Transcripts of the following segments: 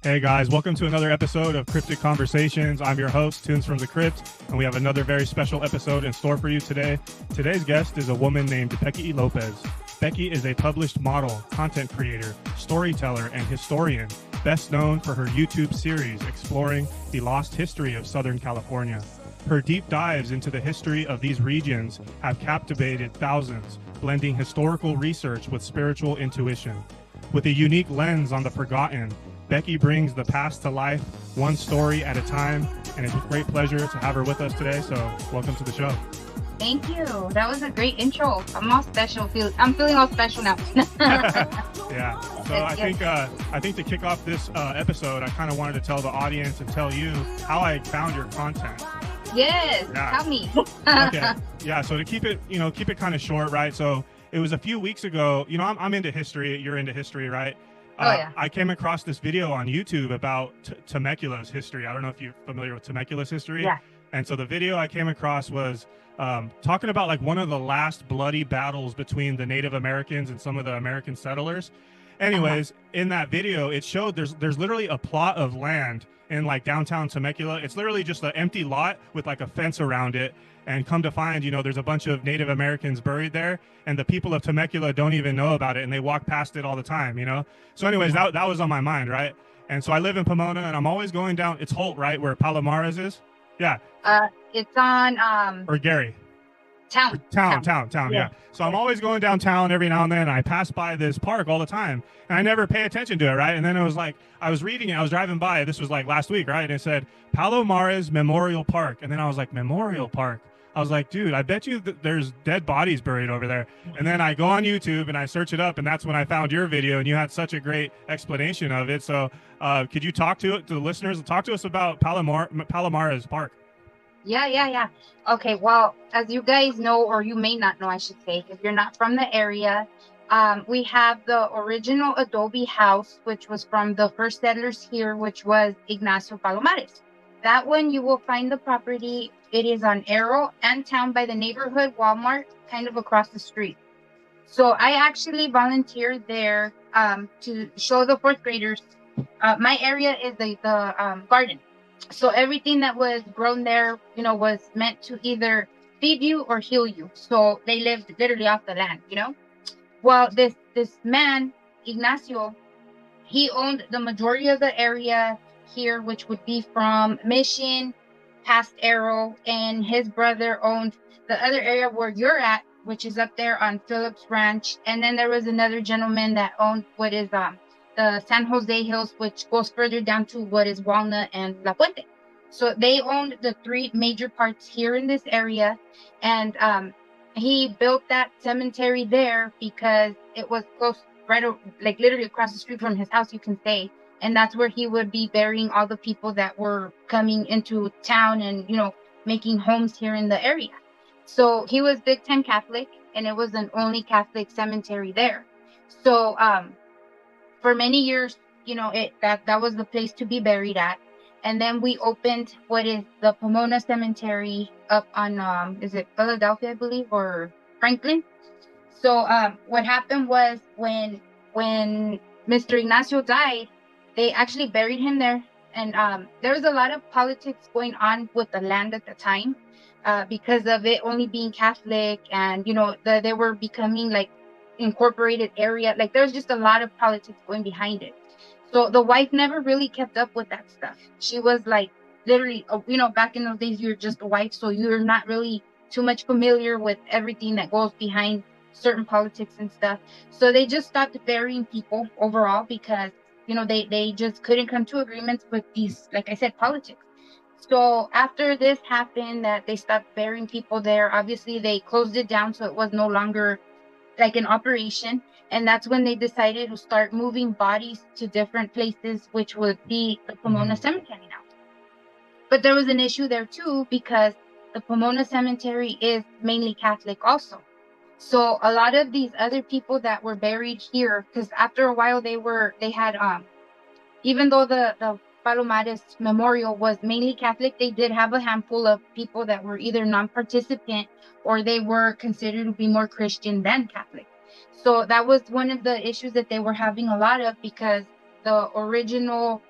Hey guys, welcome to another episode of Cryptic Conversations. I'm your host, Tunes from the Crypt, and we have another very special episode in store for you today. Today's guest is a woman named Becky Lopez. Becky is a published model, content creator, storyteller, and historian, best known for her YouTube series exploring the lost history of Southern California. Her deep dives into the history of these regions have captivated thousands, blending historical research with spiritual intuition. With a unique lens on the forgotten, Becky brings the past to life, one story at a time, and it's a great pleasure to have her with us today. So welcome to the show. Thank you. That was a great intro. I'm all special. I'm feeling all special now. Yeah. So I think to kick off this episode, I kind of wanted to tell the audience and tell you how I found your content. Yes. Yeah. Tell me. Okay. Yeah. So to keep it kind of short, right? So it was a few weeks ago. You know, I'm into history. You're into history, right? Yeah. I came across this video on YouTube about Temecula's history. I don't know if you're familiar with Temecula's history. Yeah. And so the video I came across was talking about like one of the last bloody battles between the Native Americans and some of the American settlers. Anyways, in that video, it showed there's literally a plot of land in like downtown Temecula. It's literally just an empty lot with like a fence around it. And come to find, you know, there's a bunch of Native Americans buried there, and the people of Temecula don't even know about it, and they walk past it all the time, you know? So anyways, that was on my mind, right? And so I live in Pomona, and I'm always going down, it's Holt, right, where Palomares is? Yeah. It's on... Or Gary. Town, yeah. So I'm always going downtown every now and then. I pass by this park all the time, and I never pay attention to it, right? And then it was like, I was reading it, I was driving by, this was like last week, right? And it said, Palomares Memorial Park. And then I was like, Memorial Park? I was like, dude, I bet you there's dead bodies buried over there. And then I go on YouTube and I search it up, and that's when I found your video, and you had such a great explanation of it. So could you talk to the listeners, talk to us about Palomares Park? Yeah. Okay, well, as you guys know, or you may not know, I should say, if you're not from the area, we have the original adobe house, which was from the first settlers here, which was Ignacio Palomares. That one, you will find the property. It is on Arrow and Town by the neighborhood Walmart, kind of across the street. So I actually volunteered there to show the fourth graders. My area is the garden. So everything that was grown there, you know, was meant to either feed you or heal you. So they lived literally off the land, you know. Well, this man, Ignacio, he owned the majority of the area here, which would be from Mission past Arrow, and his brother owned the other area where you're at, which is up there on Phillips Ranch. And then there was another gentleman that owned what is the San Jose Hills, which goes further down to what is Walnut and La Puente. So they owned the three major parts here in this area. And he built that cemetery there because it was close, like literally across the street from his house, you can say. And that's where he would be burying all the people that were coming into town and, you know, making homes here in the area. So he was big time Catholic, and it was an only Catholic cemetery there. So for many years, you know, that was the place to be buried at. And then we opened what is the Pomona Cemetery up on, is it Philadelphia, I believe, or Franklin? So what happened was when Mr. Ignacio died, they actually buried him there. And there was a lot of politics going on with the land at the time because of it only being Catholic, and, you know, they were becoming like incorporated area. Like there's just a lot of politics going behind it. So the wife never really kept up with that stuff. She was like literally, you know, back in those days, you're just a wife, so you're not really too much familiar with everything that goes behind certain politics and stuff. So they just stopped burying people overall because, you know, they just couldn't come to agreements with these, like I said, politics. So after this happened, that they stopped burying people there, obviously they closed it down, so it was no longer like an operation. And that's when they decided to start moving bodies to different places, which would be the Pomona Cemetery now. But there was an issue there too, because the Pomona Cemetery is mainly Catholic also. So a lot of these other people that were buried here, because after a while they had even though the Palomares Memorial was mainly Catholic, they did have a handful of people that were either non-participant or they were considered to be more Christian than Catholic. So that was one of the issues that they were having a lot of, because the original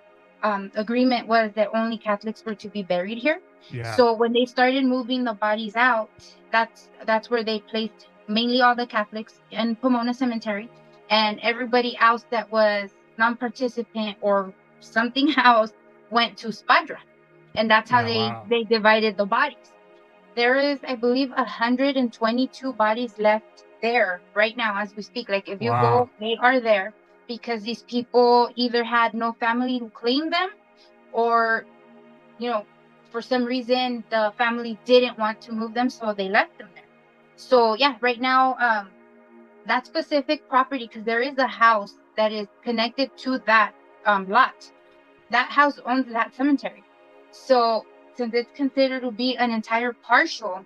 agreement was that only Catholics were to be buried here. Yeah. So when they started moving the bodies out, that's where they placed mainly all the Catholics in Pomona Cemetery, and everybody else that was non-participant or something else went to Spadra, and that's how they divided the bodies. There is, I believe, 122 bodies left there right now as we speak. Like if you go, they are there because these people either had no family to claim them, or, you know, for some reason the family didn't want to move them, so they left them there. So yeah, right now, that specific property, because there is a house that is connected to that lot. That house owns that cemetery. So since it's considered to be an entire partial,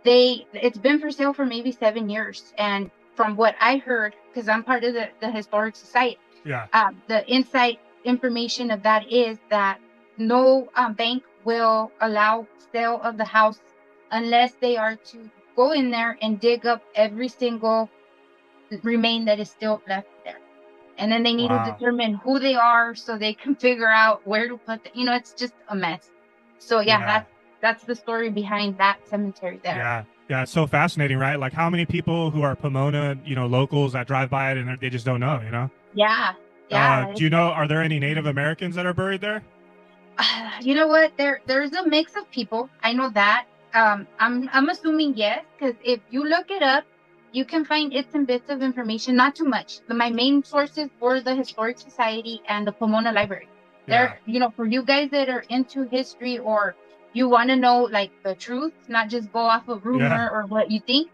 it's been for sale for maybe 7 years. And from what I heard, because I'm part of the historic society, the inside information of that is that no bank will allow sale of the house unless they are to go in there and dig up every single remain that is still left there. And then they need to determine who they are so they can figure out where to put them. You know, it's just a mess. So that's the story behind that cemetery there. Yeah, it's so fascinating, right? Like how many people who are Pomona, locals that drive by it and they just don't know, Yeah. Do you know, are there any Native Americans that are buried there? You know what? There's a mix of people. I know that. I'm assuming yes, because if you look it up, you can find bits and bits of information, not too much. My main sources were the Historic Society and the Pomona Library. They're, for you guys that are into history or you want to know like the truth, not just go off of rumor or what you think,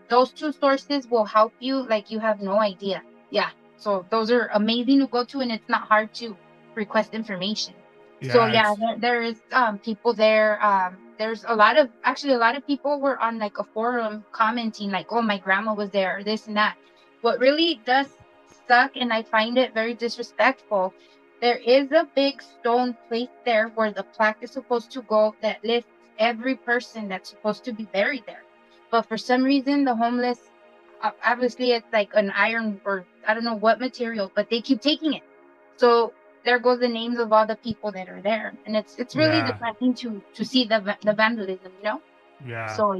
those two sources will help you like you have no idea. Yeah. So those are amazing to go to, and it's not hard to request information. So there is people there. There's a lot of people were on like a forum commenting like, oh, my grandma was there, or this and that. What really does suck, and I find it very disrespectful, there is a big stone placed there where the plaque is supposed to go that lists every person that's supposed to be buried there. But for some reason, the homeless, obviously it's like an iron or I don't know what material, but they keep taking it. So there goes the names of all the people that are there, and it's really depressing to see the vandalism, Yeah. So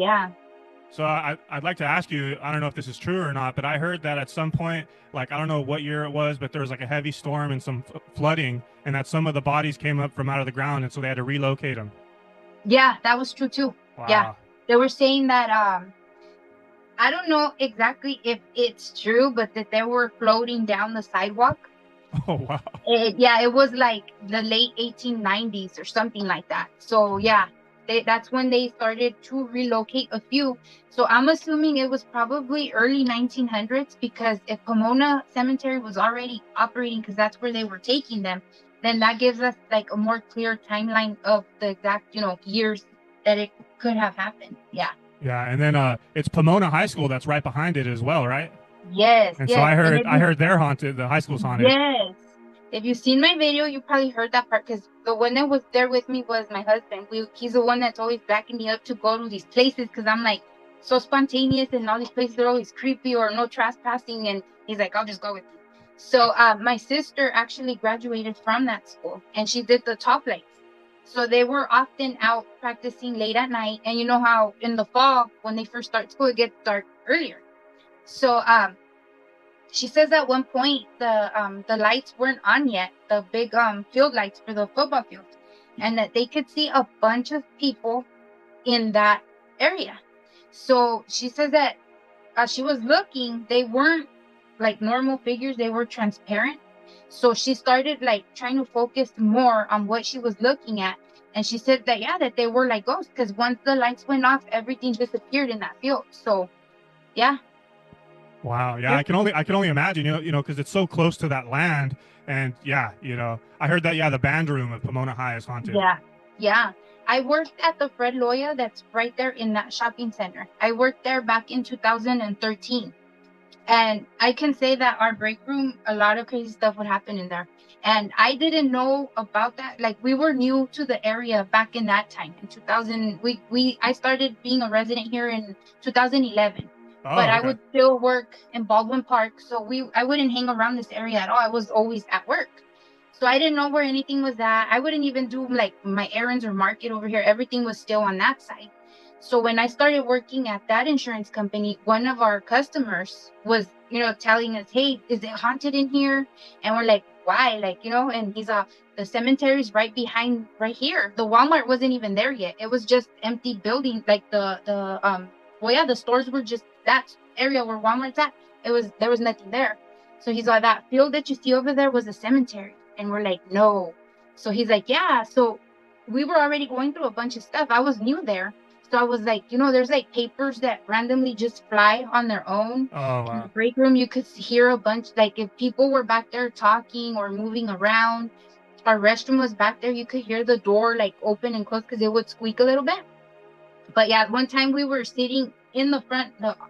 So I'd like to ask you, I don't know if this is true or not, but I heard that at some point, like I don't know what year it was, but there was like a heavy storm and some flooding, and that some of the bodies came up from out of the ground, and so they had to relocate them. Yeah, that was true too. Wow. Yeah, they were saying that I don't know exactly if it's true, but that they were floating down the sidewalk. Oh, wow. It was like the late 1890s or something like that. So, that's when they started to relocate a few. So, I'm assuming it was probably early 1900s, because if Pomona Cemetery was already operating, because that's where they were taking them, then that gives us like a more clear timeline of the exact, years that it could have happened. Yeah. Yeah, and then it's Pomona High School that's right behind it as well, right? Yes. And so I heard they're haunted. The high school's haunted. Yes. If you've seen my video, you probably heard that part, because the one that was there with me was my husband. He's the one that's always backing me up to go to these places, because I'm like so spontaneous, and all these places are always creepy or no trespassing, and he's like, I'll just go with you. So my sister actually graduated from that school, and she did the top lights. So they were often out practicing late at night, and you know how in the fall when they first start school, it gets dark earlier. So she says at one point the lights weren't on yet, the big field lights for the football field, and that they could see a bunch of people in that area. So she says that as she was looking, they weren't like normal figures, they were transparent. So she started like trying to focus more on what she was looking at, and she said that that they were like ghosts, because once the lights went off, everything disappeared in that field. So Wow. Yeah, I can only imagine, because it's so close to that land. And I heard that, the band room of Pomona High is haunted. Yeah. I worked at the Fred Loya that's right there in that shopping center. I worked there back in 2013. And I can say that our break room, a lot of crazy stuff would happen in there. And I didn't know about that. Like, we were new to the area back in that time. In 2000, I started being a resident here in 2011. But I would still work in Baldwin Park, so I wouldn't hang around this area at all. I was always at work. So I didn't know where anything was at. I wouldn't even do like my errands or market over here. Everything was still on that side. So when I started working at that insurance company, one of our customers was, telling us, "Hey, is it haunted in here?" And we're like, "Why?" Like, and he's the cemetery's right behind, right here. The Walmart wasn't even there yet. It was just empty building. Like the stores were just that area where Walmart's at. There was nothing there. So he's like, "That field that you see over there was a cemetery." And we're like, "No." So he's like, "Yeah." So we were already going through a bunch of stuff. I was new there. So I was like, there's like papers that randomly just fly on their own. Oh, In the wow. break room, you could hear a bunch, like if people were back there talking or moving around. Our restroom was back there. You could hear the door like open and close because it would squeak a little bit. But yeah, one time we were sitting in the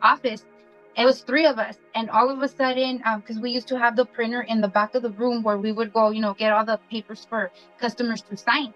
office. It was three of us, and all of a sudden, because we used to have the printer in the back of the room where we would go, get all the papers for customers to sign.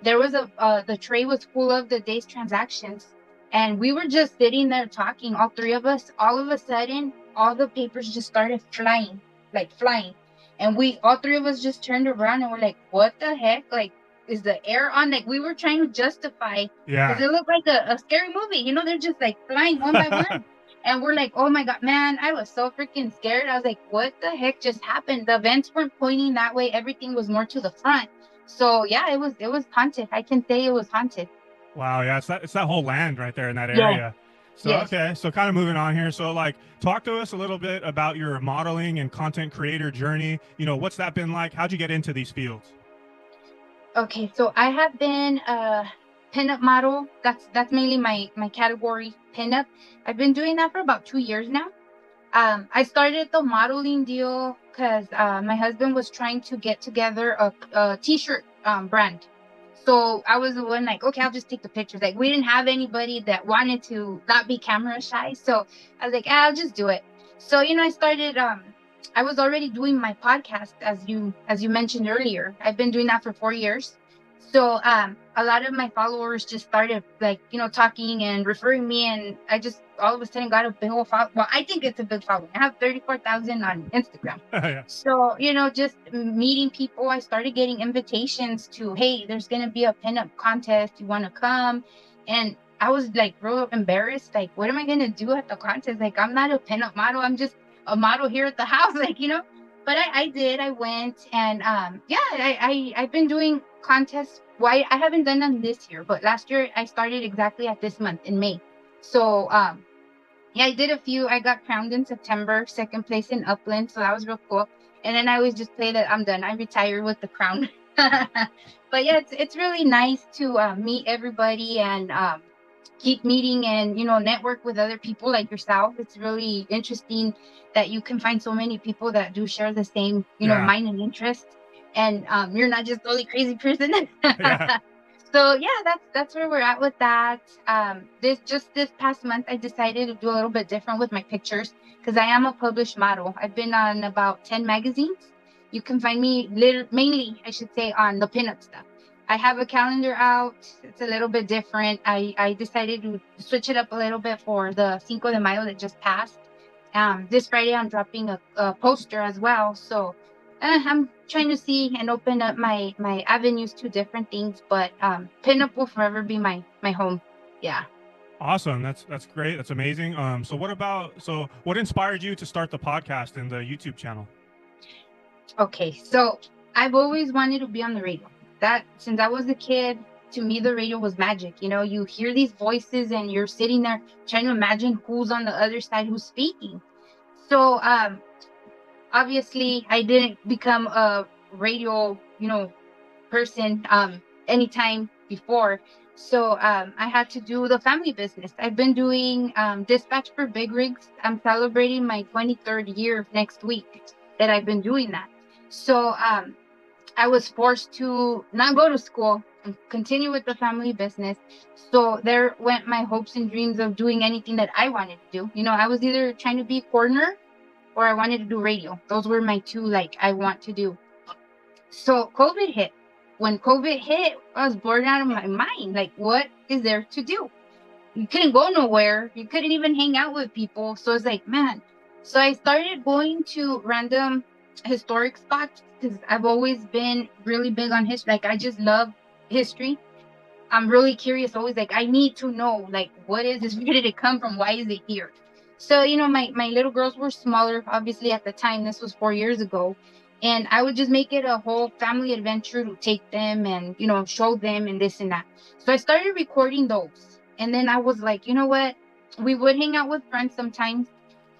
There was the tray was full of the day's transactions, and we were just sitting there talking, all three of us. All of a sudden, all the papers just started flying, like flying, and we all three of us just turned around and we're like, "What the heck? Like, is the air on?" Like, we were trying to justify because Yeah. it looked like a scary movie. They're just like flying one by one. And we're like, "Oh my God, man." I was so freaking scared. I was like, "What the heck just happened?" The vents weren't pointing that way. Everything was more to the front. So yeah, it was haunted. I can say it was haunted. Wow, yeah, it's that whole land right there in that Yes, area. So yes. okay, so kind of moving on here. So like, talk to us a little bit about your modeling and content creator journey. What's that been like? How'd you get into these fields? Okay, so I have been a pinup model. That's mainly my category, pinup. I've been doing that for about 2 years now. I started the modeling deal because my husband was trying to get together a t-shirt brand. So I was the one like, "Okay, I'll just take the pictures." Like, we didn't have anybody that wanted to not be camera shy. So I was like, "I'll just do it." So, I started, I was already doing my podcast as you mentioned earlier. I've been doing that for 4 years. So a lot of my followers just started like, talking and referring me, and I just all of a sudden got a big old follow. Well, I think it's a big following. I have 34,000 on Instagram. Yeah. So, just meeting people, I started getting invitations to, "Hey, there's gonna be a pinup contest. You wanna come?" And I was like real embarrassed. Like, what am I gonna do at the contest? Like, I'm not a pinup model. I'm just a model here at the house, like. But I did. I went, and yeah, I've been doing contests. Why I haven't done them this year, but last year I started exactly at this month in May. So yeah, I did a few. I got crowned in September, second place in Upland, so that was real cool. And then I always just play that I'm done. I retired with the crown. But yeah, it's really nice to meet everybody and keep meeting and network with other people like yourself. It's really interesting that you can find so many people that do share the same Yeah. mind and interest, and you're not just the only crazy person. Yeah. So yeah, that's where we're at with that. This past month, I decided to do a little bit different with my pictures because I am a published model. I've been on about 10 magazines. You can find me mainly, I should say, on the pinup stuff. I have a calendar out. It's a little bit different. I decided to switch it up a little bit for the Cinco de Mayo that just passed. This Friday I'm dropping a poster as well. So I'm trying to see and open up my avenues to different things, but pinup will forever be my home. Yeah. Awesome. That's great. That's amazing. So what inspired you to start the podcast and the YouTube channel? Okay, so I've always wanted to be on the radio. That since I was a kid, to me the radio was magic. You hear these voices and you're sitting there trying to imagine who's on the other side who's speaking. So obviously I didn't become a radio, person anytime before. So I had to do the family business. I've been doing dispatch for big rigs. I'm celebrating my 23rd year next week that I've been doing that. So I was forced to not go to school and continue with the family business. So there went my hopes and dreams of doing anything that I wanted to do. I was either trying to be a coroner or I wanted to do radio. Those were my two, like, I want to do. So COVID hit. When COVID hit, I was bored out of my mind. Like, what is there to do? You couldn't go nowhere. You couldn't even hang out with people. So it's like, man. So I started going to random historic spots because I've always been really big on history. Like, I just love history. I'm really curious, always like, I need to know, like, what is this? Where did it come from? Why is it here? So, my little girls were smaller, obviously, at the time. This was 4 years ago. And I would just make it a whole family adventure to take them and, show them and this and that. So I started recording those. And then I was like, you know what? We would hang out with friends sometimes.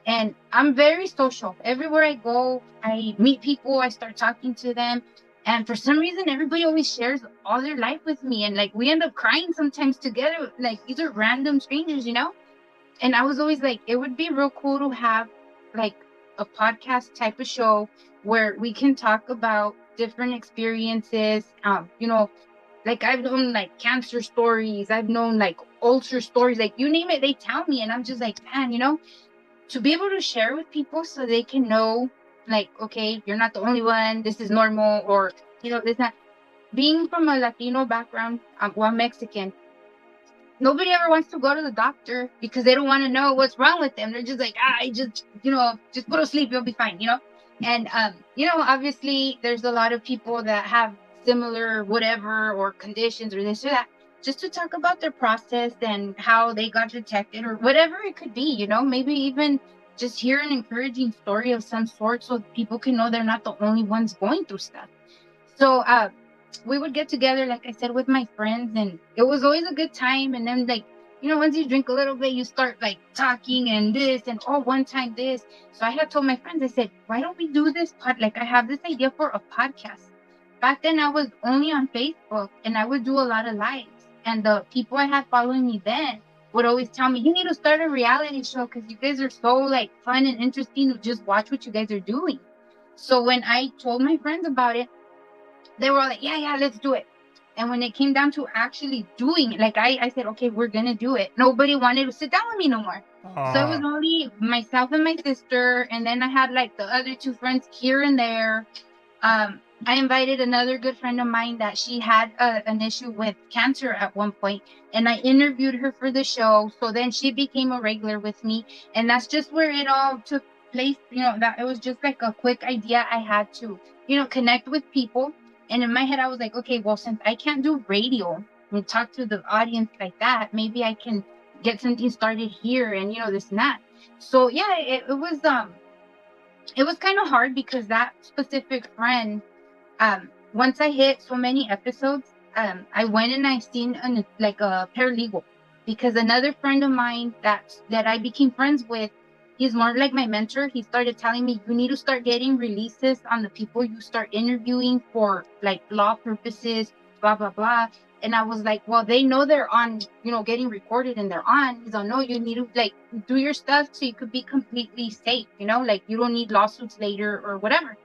And I'm very social. Everywhere I go, I meet people, I start talking to them. And for some reason, everybody always shares all their life with me. And like, we end up crying sometimes together. Like, these are random strangers. And I was always like, it would be real cool to have like a podcast type of show where we can talk about different experiences. Like, I've known like cancer stories, I've known like ulcer stories, like you name it, they tell me. And I'm just like, man, to be able to share with people so they can know, like, okay, you're not the only one, this is normal, or, this not. Being from a Latino background, well, Mexican, nobody ever wants to go to the doctor because they don't want to know what's wrong with them. They're just like, I just, just go to sleep, you'll be fine. And, obviously there's a lot of people that have similar whatever or conditions or this or that, just to talk about their process and how they got detected or whatever it could be, maybe even just hear an encouraging story of some sort so people can know they're not the only ones going through stuff. So, we would get together, like I said, with my friends, and it was always a good time. And then, like, once you drink a little bit, you start like talking and this and one time this. So I had told my friends, I said, why don't we do this like, I have this idea for a podcast. Back then I was only on Facebook and I would do a lot of lives, and the people I had following me then would always tell me, you need to start a reality show because you guys are so like fun and interesting to just watch what you guys are doing. So when I told my friends about it, they were all like, yeah, let's do it. And when it came down to actually doing it, like I said, okay, we're going to do it. Nobody wanted to sit down with me no more. So it was only myself and my sister. And then I had like the other two friends here and there. I invited another good friend of mine that she had an issue with cancer at one point, and I interviewed her for the show. So then she became a regular with me. And that's just where it all took place. That it was just like a quick idea I had to, connect with people. And in my head, I was like, okay, well, since I can't do radio and talk to the audience like that, maybe I can get something started here and, this and that. So yeah, it was kind of hard because that specific friend, once I hit so many episodes, I went and I seen a paralegal, because another friend of mine that I became friends with, he's more like my mentor. He started telling me, you need to start getting releases on the people you start interviewing for like law purposes, blah, blah, blah. And I was like, well, they know they're on, getting recorded and they're on. He's like, no, you need to like do your stuff so you could be completely safe, like you don't need lawsuits later or whatever.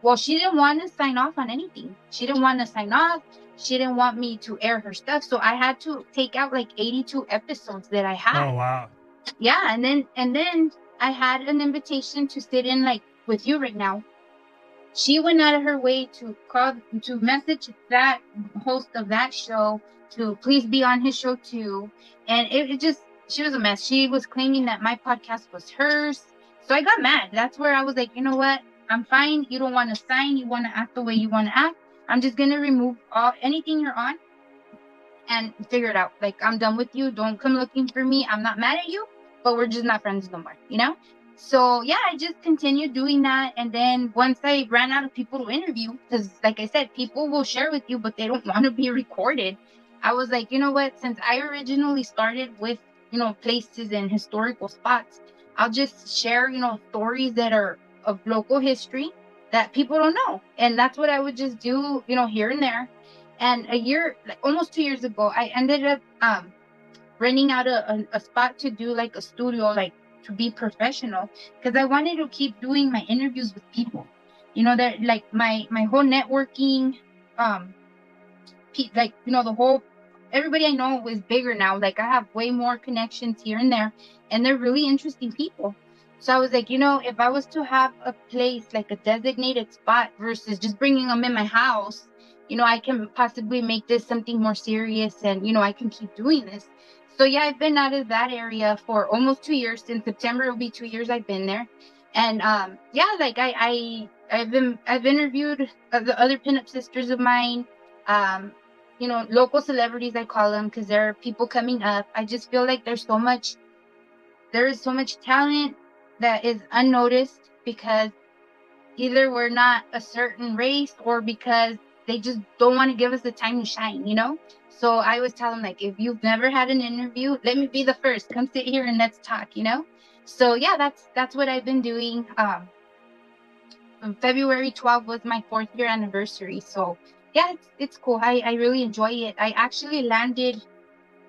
Well, she didn't want to sign off on anything. She didn't want to sign off. She didn't want me to air her stuff. So I had to take out like 82 episodes that I had. Oh, wow. Yeah. And then I had an invitation to sit in like with you right now. She went out of her way to message that host of that show to please be on his show too. And she was a mess. She was claiming that my podcast was hers. So I got mad. That's where I was like, you know what? I'm fine. You don't want to sign. You want to act the way you want to act. I'm just going to remove anything you're on and figure it out. Like, I'm done with you. Don't come looking for me. I'm not mad at you, but we're just not friends no more, So yeah, I just continued doing that. And then once I ran out of people to interview, because like I said, people will share with you, but they don't want to be recorded. I was like, you know what? Since I originally started with, places and historical spots, I'll just share, stories that are of local history that people don't know. And that's what I would just do, here and there. And almost 2 years ago, I ended up renting out a spot to do like a studio, like to be professional, because I wanted to keep doing my interviews with people, that like my whole networking, the whole, everybody I know is bigger now. Like, I have way more connections here and there, and they're really interesting people. So I was like, if I was to have a place, like a designated spot versus just bringing them in my house, I can possibly make this something more serious, and, I can keep doing this. So yeah, I've been out of that area for almost 2 years. In September, it'll be 2 years I've been there. And yeah, like I I've interviewed the other pinup sisters of mine, um, local celebrities I call them because there are people coming up. I just feel like there is so much talent that is unnoticed because either we're not a certain race or because they just don't want to give us the time to shine. So I always tell them, like, if you've never had an interview, let me be the first. Come sit here and let's talk. So yeah, that's what I've been doing. February 12th was my 4th year anniversary. So yeah, it's cool. I really enjoy it. I actually landed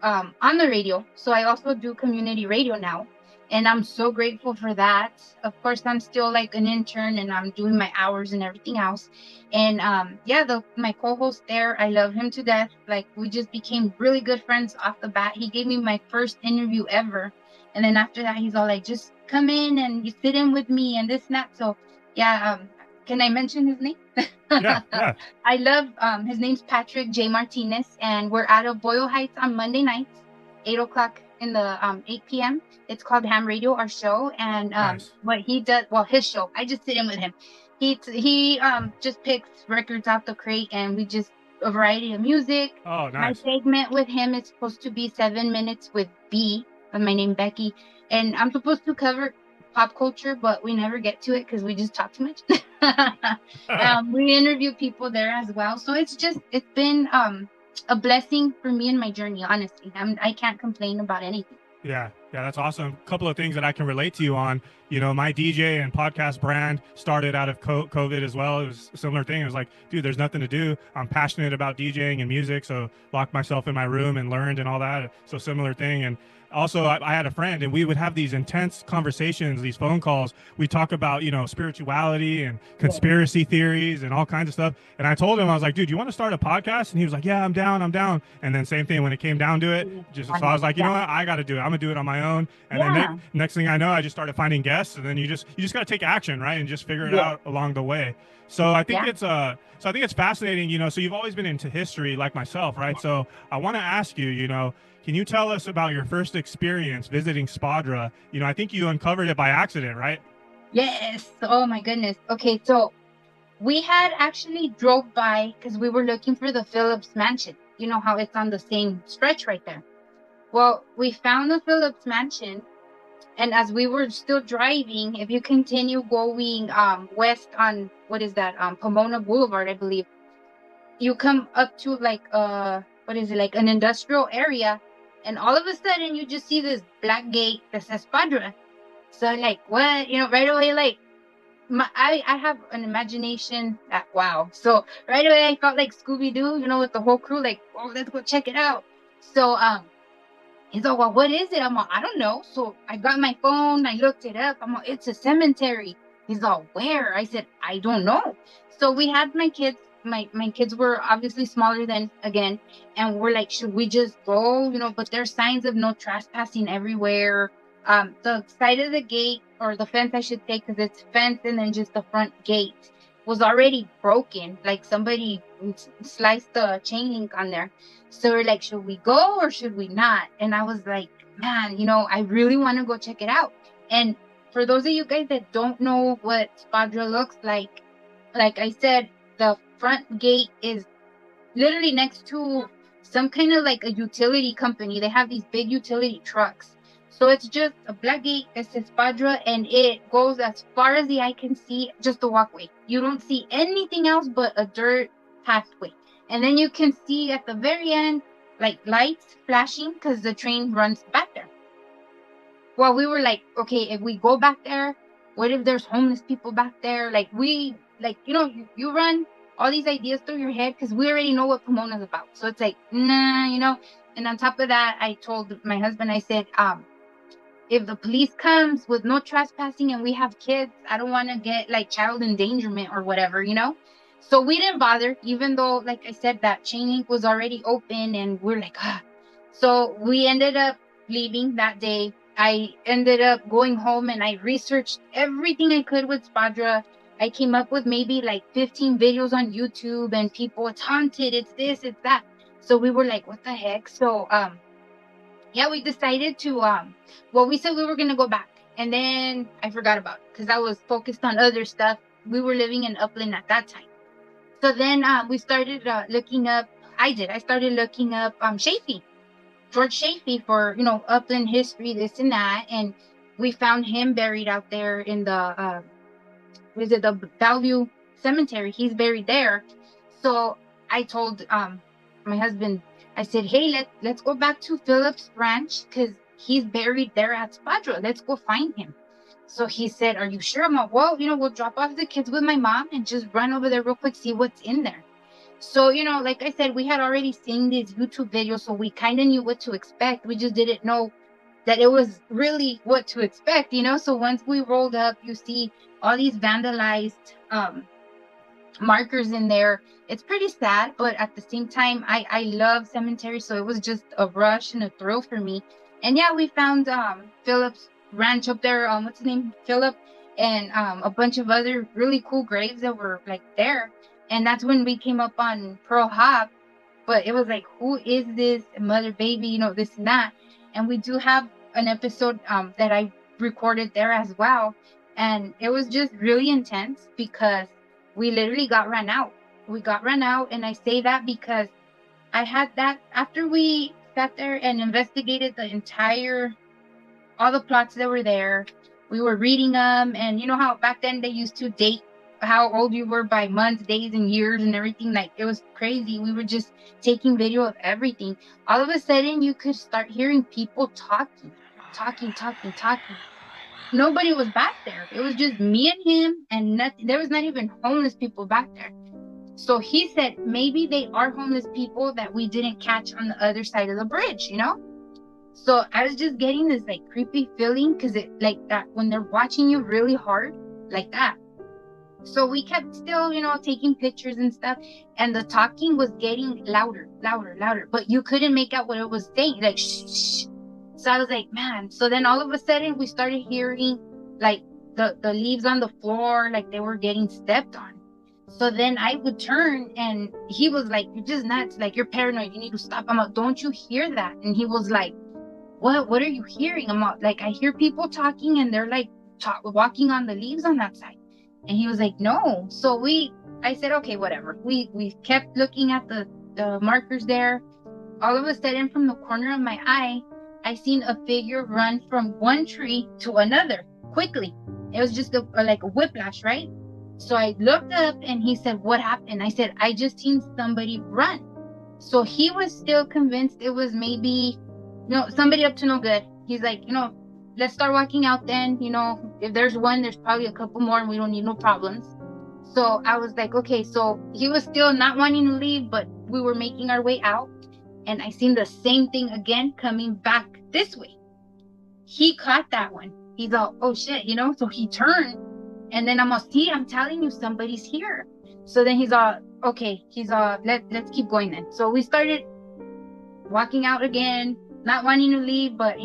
on the radio. So I also do community radio now. And I'm so grateful for that. Of course, I'm still like an intern and I'm doing my hours and everything else. And yeah, my co-host there, I love him to death. Like, we just became really good friends off the bat. He gave me my first interview ever. And then after that, he's all like, just come in and you sit in with me and this and that. So yeah, can I mention his name? Yeah. I love his name's Patrick J. Martinez, and we're out of Boyle Heights on Monday nights, 8 o'clock in the 8 p.m. It's called Ham Radio, our show, and Nice. what he does, well, his show. I just sit in with him. He just picks records off the crate, and we just a variety of music. Oh, My nice. segment with him is supposed to be 7 minutes with B, with my name Becky, and I'm supposed to cover pop culture, but we never get to it because we just talk too much. We interview people there as well, so it's been a blessing for me in my journey. Honestly, I can't complain about anything. Yeah, that's awesome. A couple of things that I can relate to you on. My DJ and podcast brand started out of COVID as well. It was a similar thing. It was like, dude, there's nothing to do. I'm passionate about DJing and music, so locked myself in my room and learned and all that. So similar thing. And also, I had a friend, and we would have these intense conversations, these phone calls. We talk about, spirituality and conspiracy theories and all kinds of stuff. And I told him, I was like, dude, you want to start a podcast? And he was like, yeah, I'm down. And then same thing when it came down to it. So I was like, you know what? I got to do it. I'm gonna do it on my own. And then next thing I know, I just started finding guests. And then you just got to take action, right? And just figure it out along the way. So I think it's fascinating, so you've always been into history like myself, right? So I want to ask you, can you tell us about your first experience visiting Spadra? I think you uncovered it by accident, right? Yes. Oh my goodness. Okay, so we had actually drove by because we were looking for the Phillips Mansion. You know how it's on the same stretch right there. Well, we found the Phillips Mansion, and as we were still driving, if you continue going west on what is that, Pomona Boulevard, I believe, you come up to like what is it, like an industrial area, and all of a sudden you just see this black gate that says Spadra. So like, what, right away, like I have an imagination that wow. So right away I felt like Scooby-Doo, with the whole crew, like, oh, let's go check it out. So he's like, well, what is it? I'm like, I don't know. So I got my phone, I looked it up. I'm like, it's a cemetery. He's like, where? I said, I don't know. So we had my kids. My kids were obviously smaller then again, and we're like, should we just go? But there's signs of no trespassing everywhere. The side of the gate, or the fence, I should say, because it's fence and then just the front gate was already broken. Like somebody sliced the chain link on there. So we're like, should we go or should we not? And I was like, man, I really want to go check it out. And for those of you guys that don't know what Spadra looks like I said, the front gate is literally next to some kind of like a utility company. They have these big utility trucks. So it's just a black gate that says Spadra, and it goes as far as the eye can see, just a walkway. You don't see anything else but a dirt pathway. And then you can see at the very end, like lights flashing because the train runs back there. Well, we were like, okay, if we go back there, what if there's homeless people back there? You run all these ideas through your head because we already know what Pomona's about. So it's like, nah. And on top of that, I told my husband, I said, if the police comes with no trespassing and we have kids, I don't want to get like child endangerment or whatever, So we didn't bother, even though, like I said, that chain link was already open, and we're like, ah. So we ended up leaving that day. I ended up going home and I researched everything I could with Spadra. I came up with maybe like 15 videos on YouTube, and people, it's haunted, it's this, it's that. So we were like, what the heck? So, yeah, we decided to, we said we were going to go back, and then I forgot about it because I was focused on other stuff. we were living in Upland at that time. So then we started looking up. I started looking up Chafee, George Chafee, for Upland history, this and that, and we found him buried out there in the the Bellevue Cemetery. He's buried there. So I told my husband, I said, hey, let's go back to Philip's ranch because he's buried there at Spadra. Let's go find him. So he said, are you sure? I'm like, well, we'll drop off the kids with my mom and just run over there real quick, see what's in there. So, like I said, we had already seen this YouTube video, so we kind of knew what to expect. We just didn't know that it was really what to expect, So once we rolled up, you see all these vandalized markers in there. It's pretty sad, but at the same time, I love cemeteries, so it was just a rush and a thrill for me. And yeah, we found Philip's ranch up there. What's his name? Philip, and a bunch of other really cool graves that were like there. And that's when we came up on Pearl Hopp. But it was like, who is this mother baby? This and that. And we do have an episode that I recorded there as well. And it was just really intense because we literally got run out. We got run out. And I say that because I had that after we sat there and investigated all the plots that were there. We were reading them. And you know how back then they used to date how old you were by months, days, and years and everything. Like, it was crazy. We were just taking video of everything. All of a sudden, you could start hearing people talking. Nobody was back there. It was just me and him, and nothing. There was not even homeless people back there. So he said maybe they are homeless people that we didn't catch on the other side of the bridge, So I was just getting this like creepy feeling because it like that when they're watching you really hard like that. So we kept still, taking pictures and stuff, and the talking was getting louder, but you couldn't make out what it was saying, like shh. So I was like, man. So then all of a sudden we started hearing like the leaves on the floor, like they were getting stepped on. So then I would turn, and he was like, you're just nuts, like you're paranoid, you need to stop. I'm like, don't you hear that? And he was like, what are you hearing? I'm like, I hear people talking, and they're like walking on the leaves on that side. And he was like, no. So I said, okay, whatever. We kept looking at the markers there. All of a sudden, from the corner of my eye, I seen a figure run from one tree to another quickly. It was just like a whiplash, right? So I looked up, and he said, what happened? I said, I just seen somebody run. So he was still convinced it was maybe, somebody up to no good. He's like, let's start walking out then. If there's one, there's probably a couple more, and we don't need no problems. So I was like, okay. So he was still not wanting to leave, but we were making our way out. And I seen the same thing again coming back this way. He caught that one. He's all, oh shit, So he turned, and then I'm telling you, somebody's here. So then he's all, okay. He's all, let's keep going then. So we started walking out again, not wanting to leave, but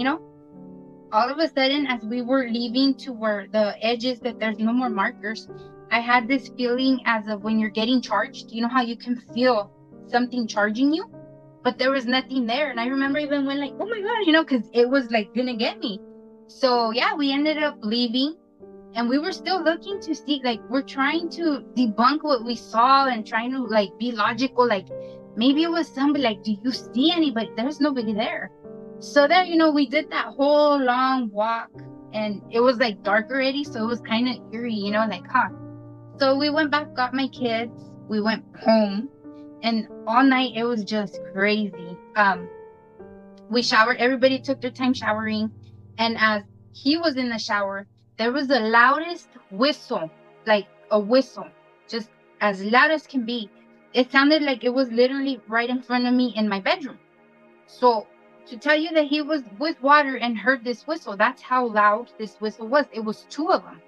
all of a sudden, as we were leaving to where the edge is that there's no more markers, I had this feeling as of when you're getting charged. You know how you can feel something charging you? But there was nothing there. And I remember even when like, oh my God, because it was like gonna get me. So yeah, we ended up leaving, and we were still looking to see, like, we're trying to debunk what we saw and trying to like be logical. Like, maybe it was somebody, like, do you see anybody? There's nobody there. So then, we did that whole long walk, and it was like dark already. So it was kind of eerie, like, huh. So we went back, got my kids, we went home, and all night it was just crazy. We showered, everybody took their time showering. And as he was in the shower, there was the loudest whistle, like a whistle, just as loud as can be. It sounded like it was literally right in front of me in my bedroom. So to tell you that he was with water and heard this whistle, that's how loud this whistle was. It was two of them.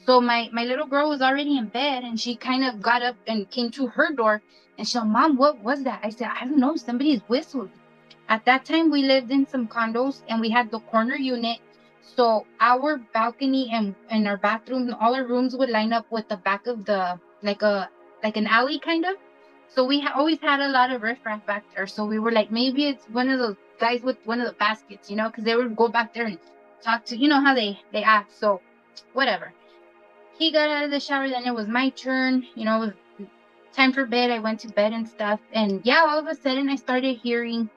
So my little girl was already in bed, and she kind of got up and came to her door, and she said, Mom, what was that? I said, I don't know, somebody's whistling. At that time, we lived in some condos, and we had the corner unit. So our balcony and our bathroom, all our rooms would line up with the back of the, like an alley kind of. So we always had a lot of riffraff back there. So we were like, maybe it's one of those guys with one of the baskets, because they would go back there and talk to, how they act. So whatever. he got out of the shower. Then it was my turn. You know, it was time for bed. I went to bed and stuff. And yeah, all of a sudden I started hearing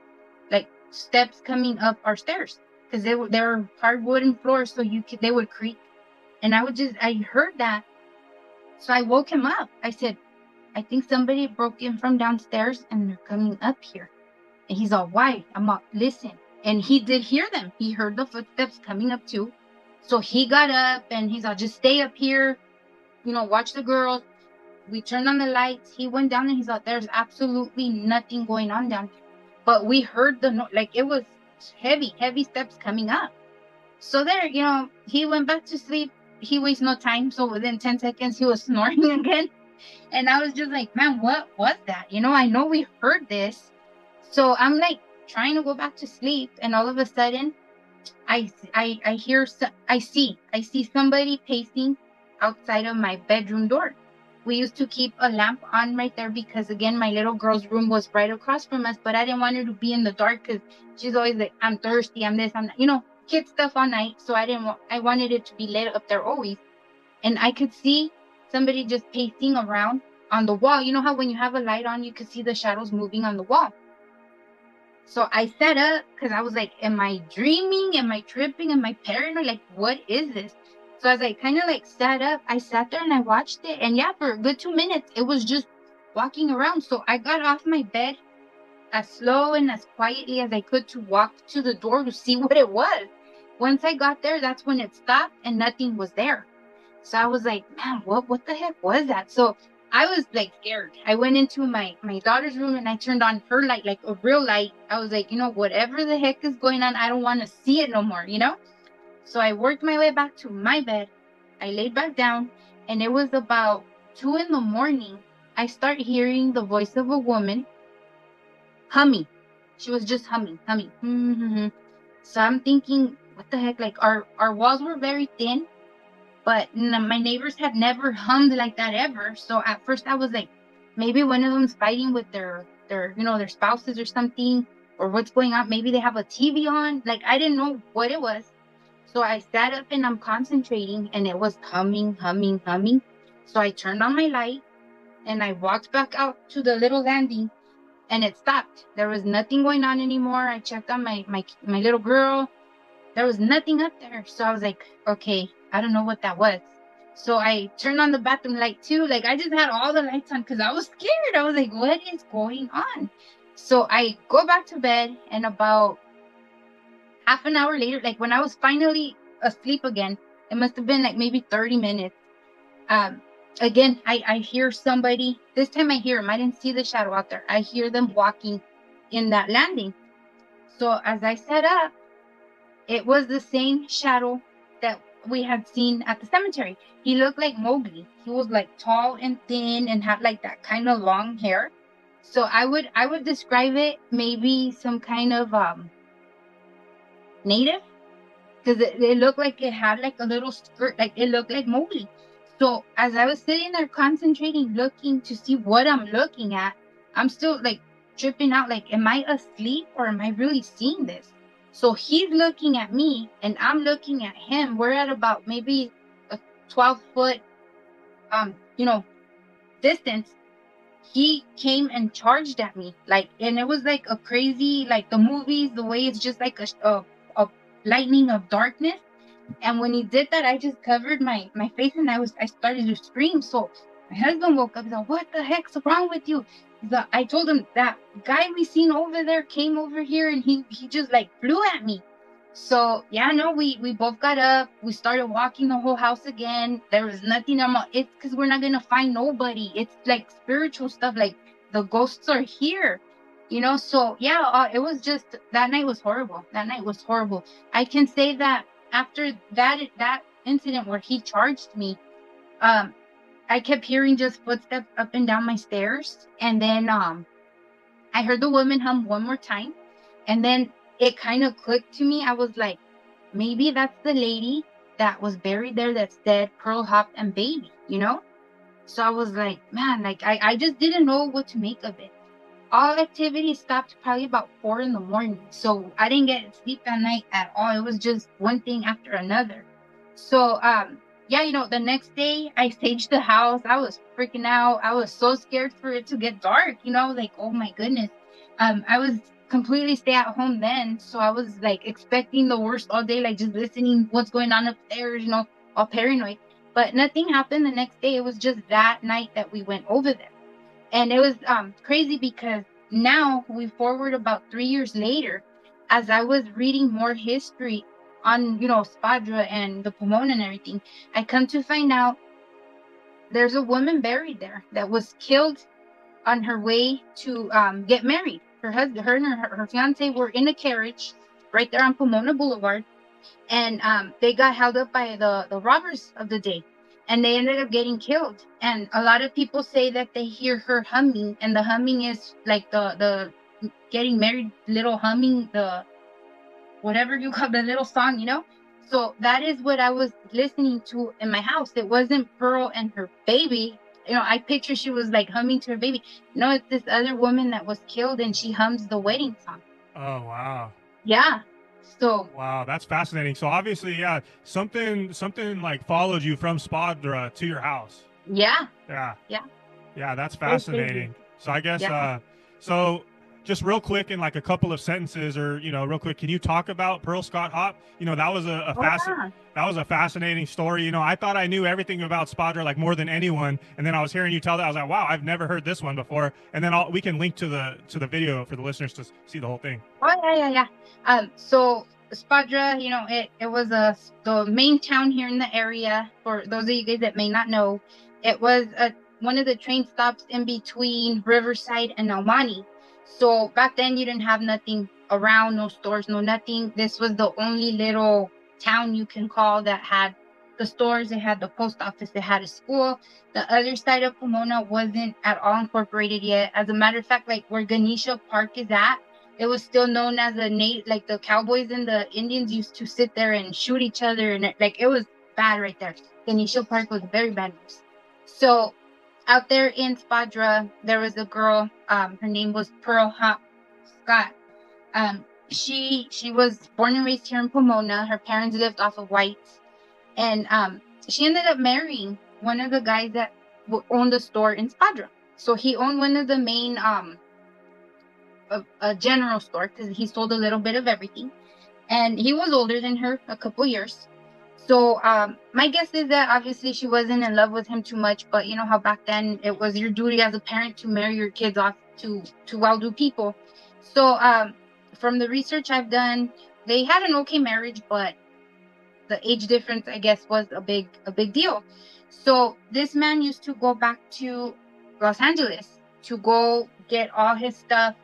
like steps coming up our stairs because they were hard wooden floors, so they would creak. And I heard that. So I woke him up. I said, I think somebody broke in from downstairs and they're coming up here. And he's all, why? I'm all, listen. And he did hear them. He heard the footsteps coming up too. So he got up and he's all, just stay up here, you know, watch the girls. We turned on the lights. He went down and he's all, there's absolutely nothing going on down here. But we heard like it was heavy steps coming up. So there, you know, he went back to sleep. He wastes no time. So within 10 seconds, he was snoring again. And I was just like, man, what was that? You know, I know we heard this. So I'm like trying to go back to sleep. And all of a sudden, I see somebody pacing outside of my bedroom door. We used to keep a lamp on right there because, again, my little girl's room was right across from us. But I didn't want her to be in the dark because she's always like, I'm thirsty, I'm this, I'm that. You know, kid stuff all night. So I wanted it to be lit up there always. And I could see somebody just pacing around on the wall. You know how when you have a light on, you could see the shadows moving on the wall. So I sat up because I was like, am I dreaming? Am I tripping? Am I paranoid? Like, what is this? So as I kind of like sat up, I sat there and I watched it. And yeah, for a good 2 minutes, it was just walking around. So I got off my bed as slow and as quietly as I could to walk to the door to see what it was. Once I got there, that's when it stopped and nothing was there. So I was like, man, what the heck was that? So I was like scared. I went into my daughter's room and I turned on her light, like a real light. I was like, you know, whatever the heck is going on, I don't want to see it no more, you know? So I worked my way back to my bed. I laid back down and it was about 2 a.m. I start hearing the voice of a woman humming. She was just humming. Mm-hmm. So I'm thinking, what the heck? Like our walls were very thin. But my neighbors had never hummed like that ever. So at first I was like, maybe one of them's fighting with their spouses or something, or what's going on. Maybe they have a TV on. Like, I didn't know what it was. So I sat up and I'm concentrating and it was humming. So I turned on my light and I walked back out to the little landing and it stopped. There was nothing going on anymore. I checked on my little girl. There was nothing up there. So I was like, okay, I don't know what that was. So I turned on the bathroom light too. Like, I just had all the lights on because I was scared. I was like, what is going on? So I go back to bed and about half an hour later, like when I was finally asleep again, it must have been like maybe 30 minutes. Again, I hear somebody. This time I hear them. I didn't see the shadow out there. I hear them walking in that landing. So as I sat up, it was the same shadow that we had seen at the cemetery. He looked like Mowgli. He was like tall and thin and had like that kind of long hair. So I would describe it maybe some kind of native, because it looked like it had like a little skirt, like it looked like Mowgli. So as I was sitting there concentrating, looking to see what I'm looking at, I'm still like tripping out. Like, am I asleep or am I really seeing this? So he's looking at me and I'm looking at him. We're at about maybe a 12-foot, distance. He came and charged at me, like, and it was like a crazy, like the movies, the way it's just like a lightning of darkness. And when he did that, I just covered my face and I started to scream. So my husband woke up. He's like, what the heck's wrong with you? I told him that guy we seen over there came over here and he just like flew at me. So yeah, no, we both got up. We started walking the whole house again. There was nothing. It's because we're not gonna find nobody. It's like spiritual stuff. Like the ghosts are here, So yeah, it was just, that night was horrible. I can say that after that incident where he charged me, I kept hearing just footsteps up and down my stairs. And then I heard the woman hum one more time. And then it kind of clicked to me. I was like, maybe that's the lady that was buried there that said Pearl, Hopp, and Baby, So I was like, man, like I just didn't know what to make of it. All activity stopped probably about 4 a.m. So I didn't get sleep that night at all. It was just one thing after another. So yeah, the next day I staged the house. I was freaking out. I was so scared for it to get dark. I was like, oh my goodness. I was completely stay at home then, so I was like expecting the worst all day, like just listening what's going on upstairs, all paranoid. But nothing happened the next day. It was just that night that we went over there, and it was crazy because now we forward about 3 years later, as I was reading more history on Spadra and the Pomona and everything, I come to find out there's a woman buried there that was killed on her way to get married. Her husband, her and her fiance were in a carriage right there on Pomona Boulevard, and they got held up by the robbers of the day, and they ended up getting killed. And a lot of people say that they hear her humming, and the humming is like the getting married little humming, the whatever you call the little song. So that is what I was listening to in my house. It wasn't Pearl and her baby. I picture she was like humming to her baby. No, it's this other woman that was killed, and she hums the wedding song. Oh, wow. Yeah. So wow, that's fascinating. So obviously, yeah, something like followed you from Spadra to your house. Yeah. Yeah, that's fascinating. So I guess so just real quick in like a couple of sentences, or real quick, can you talk about Pearl Scott Hopp? That was that was a fascinating story. I thought I knew everything about Spadra, like more than anyone, and then I was hearing you tell that, I was like, wow, I've never heard this one before. And then we can link to the video for the listeners to see the whole thing. Oh yeah. So Spadra, it was the main town here in the area. For those of you guys that may not know, it was one of the train stops in between Riverside and Almani. So back then you didn't have nothing around, no stores, no nothing. This was the only little town you can call that had the stores. It had the post office. It had a school. The other side of Pomona wasn't at all incorporated yet. As a matter of fact, like where Ganesha Park is at, it was still known as like the cowboys and the Indians used to sit there and shoot each other, and it was bad right there. Ganesha Park was very bad news. So out there in Spadra, there was a girl. Her name was Pearl Hopp Scott. She was born and raised here in Pomona. Her parents lived off of Whites, and she ended up marrying one of the guys that owned the store in Spadra. So he owned one of the main a general store, because he sold a little bit of everything, and he was older than her a couple years. So my guess is that obviously she wasn't in love with him too much, but you know how back then it was your duty as a parent to marry your kids off to well-do people. So from the research I've done, they had an okay marriage, but the age difference, I guess, was a big deal. So this man used to go back to Los Angeles to go get all his stuff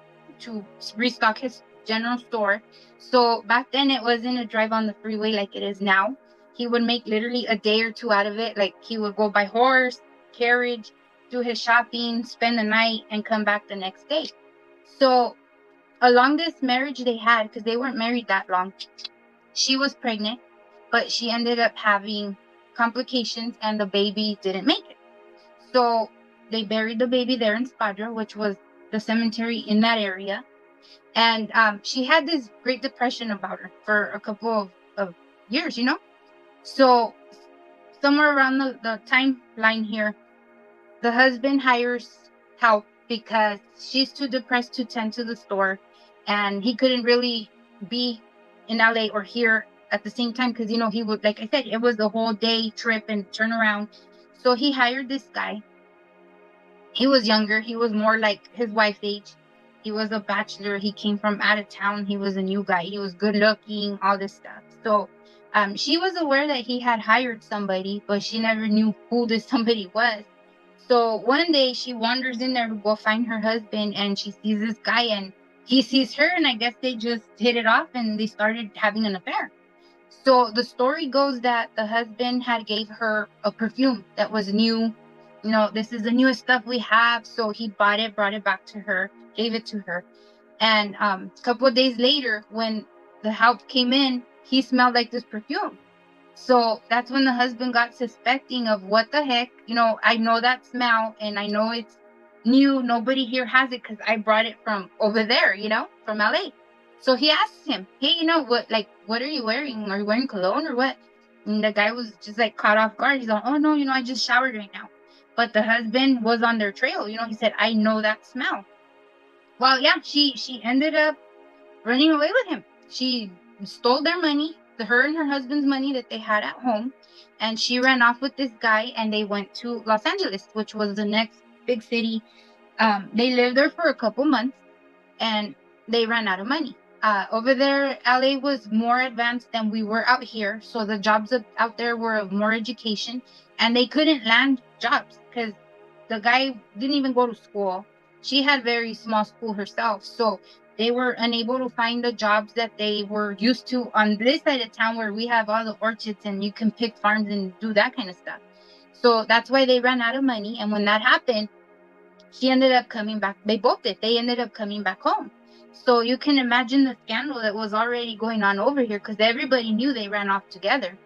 to restock his general store. So back then it wasn't a drive on the freeway like it is now. He would make literally a day or two out of it. Like he would go by horse, carriage, do his shopping, spend the night, and come back the next day. So along this marriage they had, because they weren't married that long, she was pregnant, but she ended up having complications and the baby didn't make it. So they buried the baby there in Spadra, which was the cemetery in that area. And she had this Great Depression about her for a couple of years, So somewhere around the timeline here, the husband hires help because she's too depressed to tend to the store, and he couldn't really be in LA or here at the same time because, he would, like I said, it was a whole day trip and turnaround. So he hired this guy. He was younger. He was more like his wife's age. He was a bachelor. He came from out of town. He was a new guy. He was good looking, all this stuff. So she was aware that he had hired somebody, but she never knew who this somebody was. So one day she wanders in there to go find her husband, and she sees this guy, and he sees her, and I guess they just hit it off and they started having an affair. So the story goes that the husband had gave her a perfume that was new. This is the newest stuff we have. So he bought it, brought it back to her, gave it to her. And a couple of days later, when the help came in, he smelled like this perfume. So that's when the husband got suspecting of what the heck. I know that smell, and I know it's new. Nobody here has it because I brought it from over there, from LA. So he asks him, hey, what are you wearing? Are you wearing cologne or what? And the guy was just like caught off guard. He's like, oh no, I just showered right now. But the husband was on their trail. He said, I know that smell. Well, yeah, she ended up running away with him. She stole their money, her and her husband's money that they had at home, and she ran off with this guy, and they went to Los Angeles, which was the next big city. They lived there for a couple months, and they ran out of money. Over there, LA was more advanced than we were out here, so the jobs out there were of more education, and they couldn't land jobs because the guy didn't even go to school. She had very small school herself, so they were unable to find the jobs that they were used to on this side of town where we have all the orchards and you can pick farms and do that kind of stuff. So that's why they ran out of money, and when that happened, she ended up coming back. They both did. They ended up coming back home. So you can imagine the scandal that was already going on over here because everybody knew they ran off together.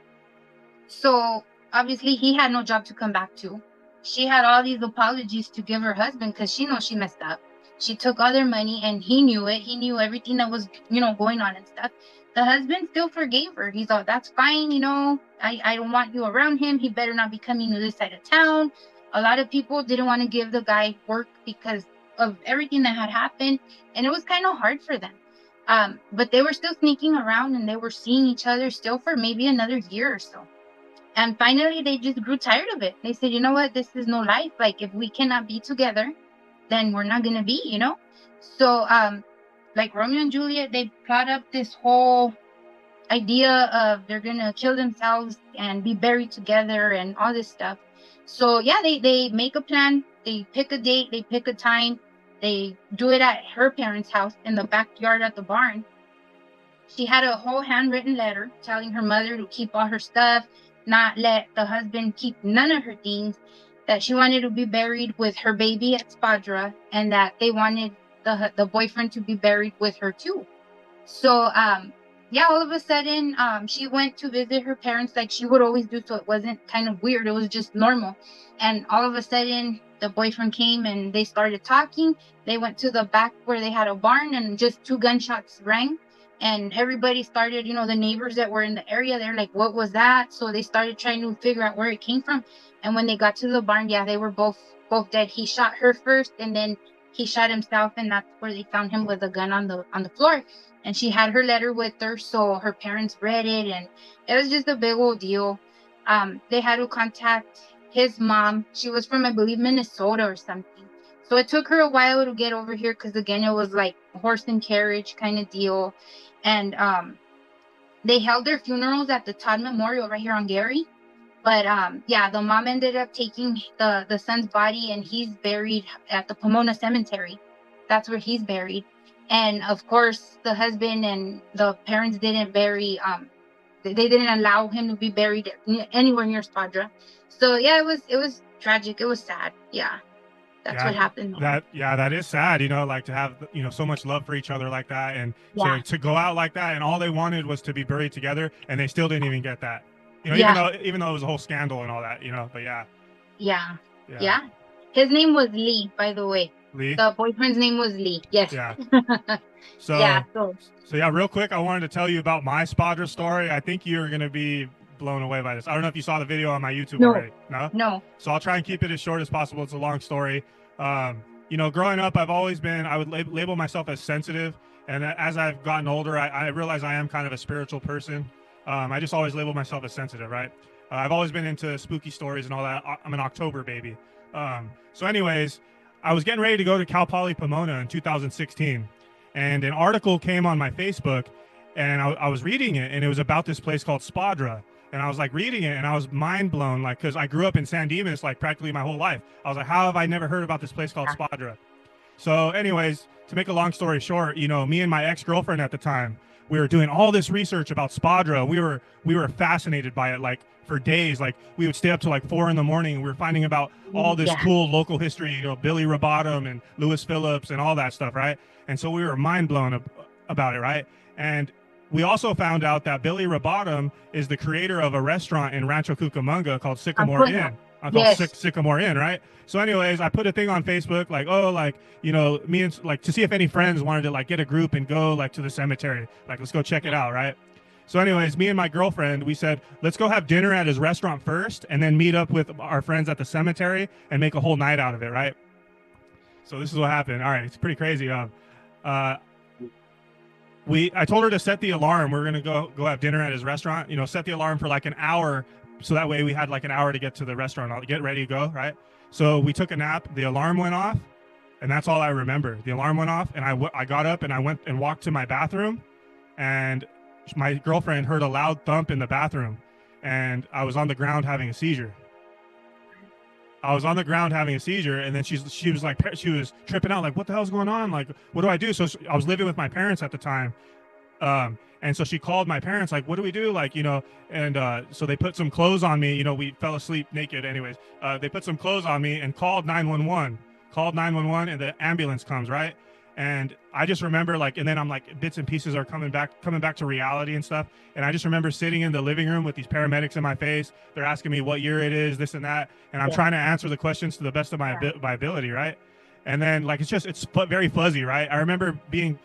So obviously he had no job to come back to. She had all these apologies to give her husband because she knows she messed up. She took all their money and he knew it. He knew everything that was, going on and stuff. The husband still forgave her. He thought, that's fine, I don't want you around him. He better not be coming to this side of town. A lot of people didn't want to give the guy work because of everything that had happened, and it was kind of hard for them. But they were still sneaking around, and they were seeing each other still for maybe another year or so. And finally, they just grew tired of it. They said, you know what? This is no life. Like, if we cannot be together, then we're not going to be, So, like Romeo and Juliet, they plot up this whole idea of they're going to kill themselves and be buried together and all this stuff. So yeah, they make a plan. They pick a date. They pick a time. They do it at her parents' house in the backyard at the barn. She had a whole handwritten letter telling her mother to keep all her stuff, not let the husband keep none of her things, that she wanted to be buried with her baby at Spadra, and that they wanted the boyfriend to be buried with her too. So yeah, all of a sudden, she went to visit her parents like she would always do, so it wasn't kind of weird. It was just normal. And all of a sudden, the boyfriend came and they started talking. They went to the back where they had a barn, and just 2 gunshots rang. And everybody started, the neighbors that were in the area, they're like, what was that? So they started trying to figure out where it came from. And when they got to the barn, yeah, they were both dead. He shot her first, and then he shot himself, and that's where they found him with a gun on the floor. And she had her letter with her, so her parents read it, and it was just a big old deal. They had to contact his mom. She was from, I believe, Minnesota or something. So it took her a while to get over here because, again, it was like horse and carriage kind of deal. And they held their funerals at the Todd Memorial right here on Gary. But yeah, the mom ended up taking the son's body, and he's buried at the Pomona Cemetery. That's where he's buried. And of course, the husband and the parents didn't bury, they didn't allow him to be buried anywhere near Spadra. So yeah, it was tragic. It was sad. Yeah. That's what happened. That is sad, like to have, so much love for each other like that. And to go out like that, and all they wanted was to be buried together, and they still didn't even get that, even though it was a whole scandal and all that, but yeah. Yeah. His name was Lee, by the way. Lee? The boyfriend's name was Lee. Yes. Yeah. So yeah, real quick, I wanted to tell you about my Spadra story. I think you're going to be blown away by this. I don't know if you saw the video on my YouTube already. No? So I'll try and keep it as short as possible. It's a long story. Growing up, I would label myself as sensitive. And as I've gotten older, I realize I am kind of a spiritual person. I just always label myself as sensitive, right? I've always been into spooky stories and all that. I'm an October baby. So anyways, I was getting ready to go to Cal Poly Pomona in 2016, and an article came on my Facebook, and I was reading it, and it was about this place called Spadra. And I was like reading it, and I was mind blown, like, because I grew up in San Dimas like practically my whole life. I was like, how have I never heard about this place called Spadra? So anyways, to make a long story short, me and my ex-girlfriend at the time, we were doing all this research about Spadra. We were fascinated by it, like for days. Like we would stay up till like 4 a.m. We were finding about all this cool local history, Billy Robotham and Lewis Phillips and all that stuff, right? And so we were mind blown about it, right? And we also found out that Billy Robotham is the creator of a restaurant in Rancho Cucamonga called Sycamore Inn. Sycamore Inn, right? So anyways, I put a thing on Facebook like, me and like to see if any friends wanted to like get a group and go like to the cemetery. Like, let's go check it out, right? So anyways, me and my girlfriend, we said, let's go have dinner at his restaurant first and then meet up with our friends at the cemetery and make a whole night out of it, right? So this is what happened. All right, it's pretty crazy. I told her to set the alarm. We're gonna go have dinner at his restaurant. You know, set the alarm for like an hour, so that way we had like an hour to get to the restaurant. I'll get ready to go, right? So we took a nap. The alarm went off, and that's all I remember. The alarm went off, and I got up and I went and walked to my bathroom, and my girlfriend heard a loud thump in the bathroom, and I was on the ground having a seizure. And then she was like, she was tripping out, like, what the hell's going on? Like, what do I do? So I was living with my parents at the time. And so she called my parents, like, what do we do? Like, you know, and so they put some clothes on me. You know, we fell asleep naked anyways. They put some clothes on me and called 911, and the ambulance comes, right? And I just remember, like, and then I'm like, bits and pieces are coming back to reality and stuff. And I just remember sitting in the living room with these paramedics in my face. They're asking me what year it is, this and that. And I'm trying to answer the questions to the best of my ability, right? And then, like, it's very fuzzy, right? I remember being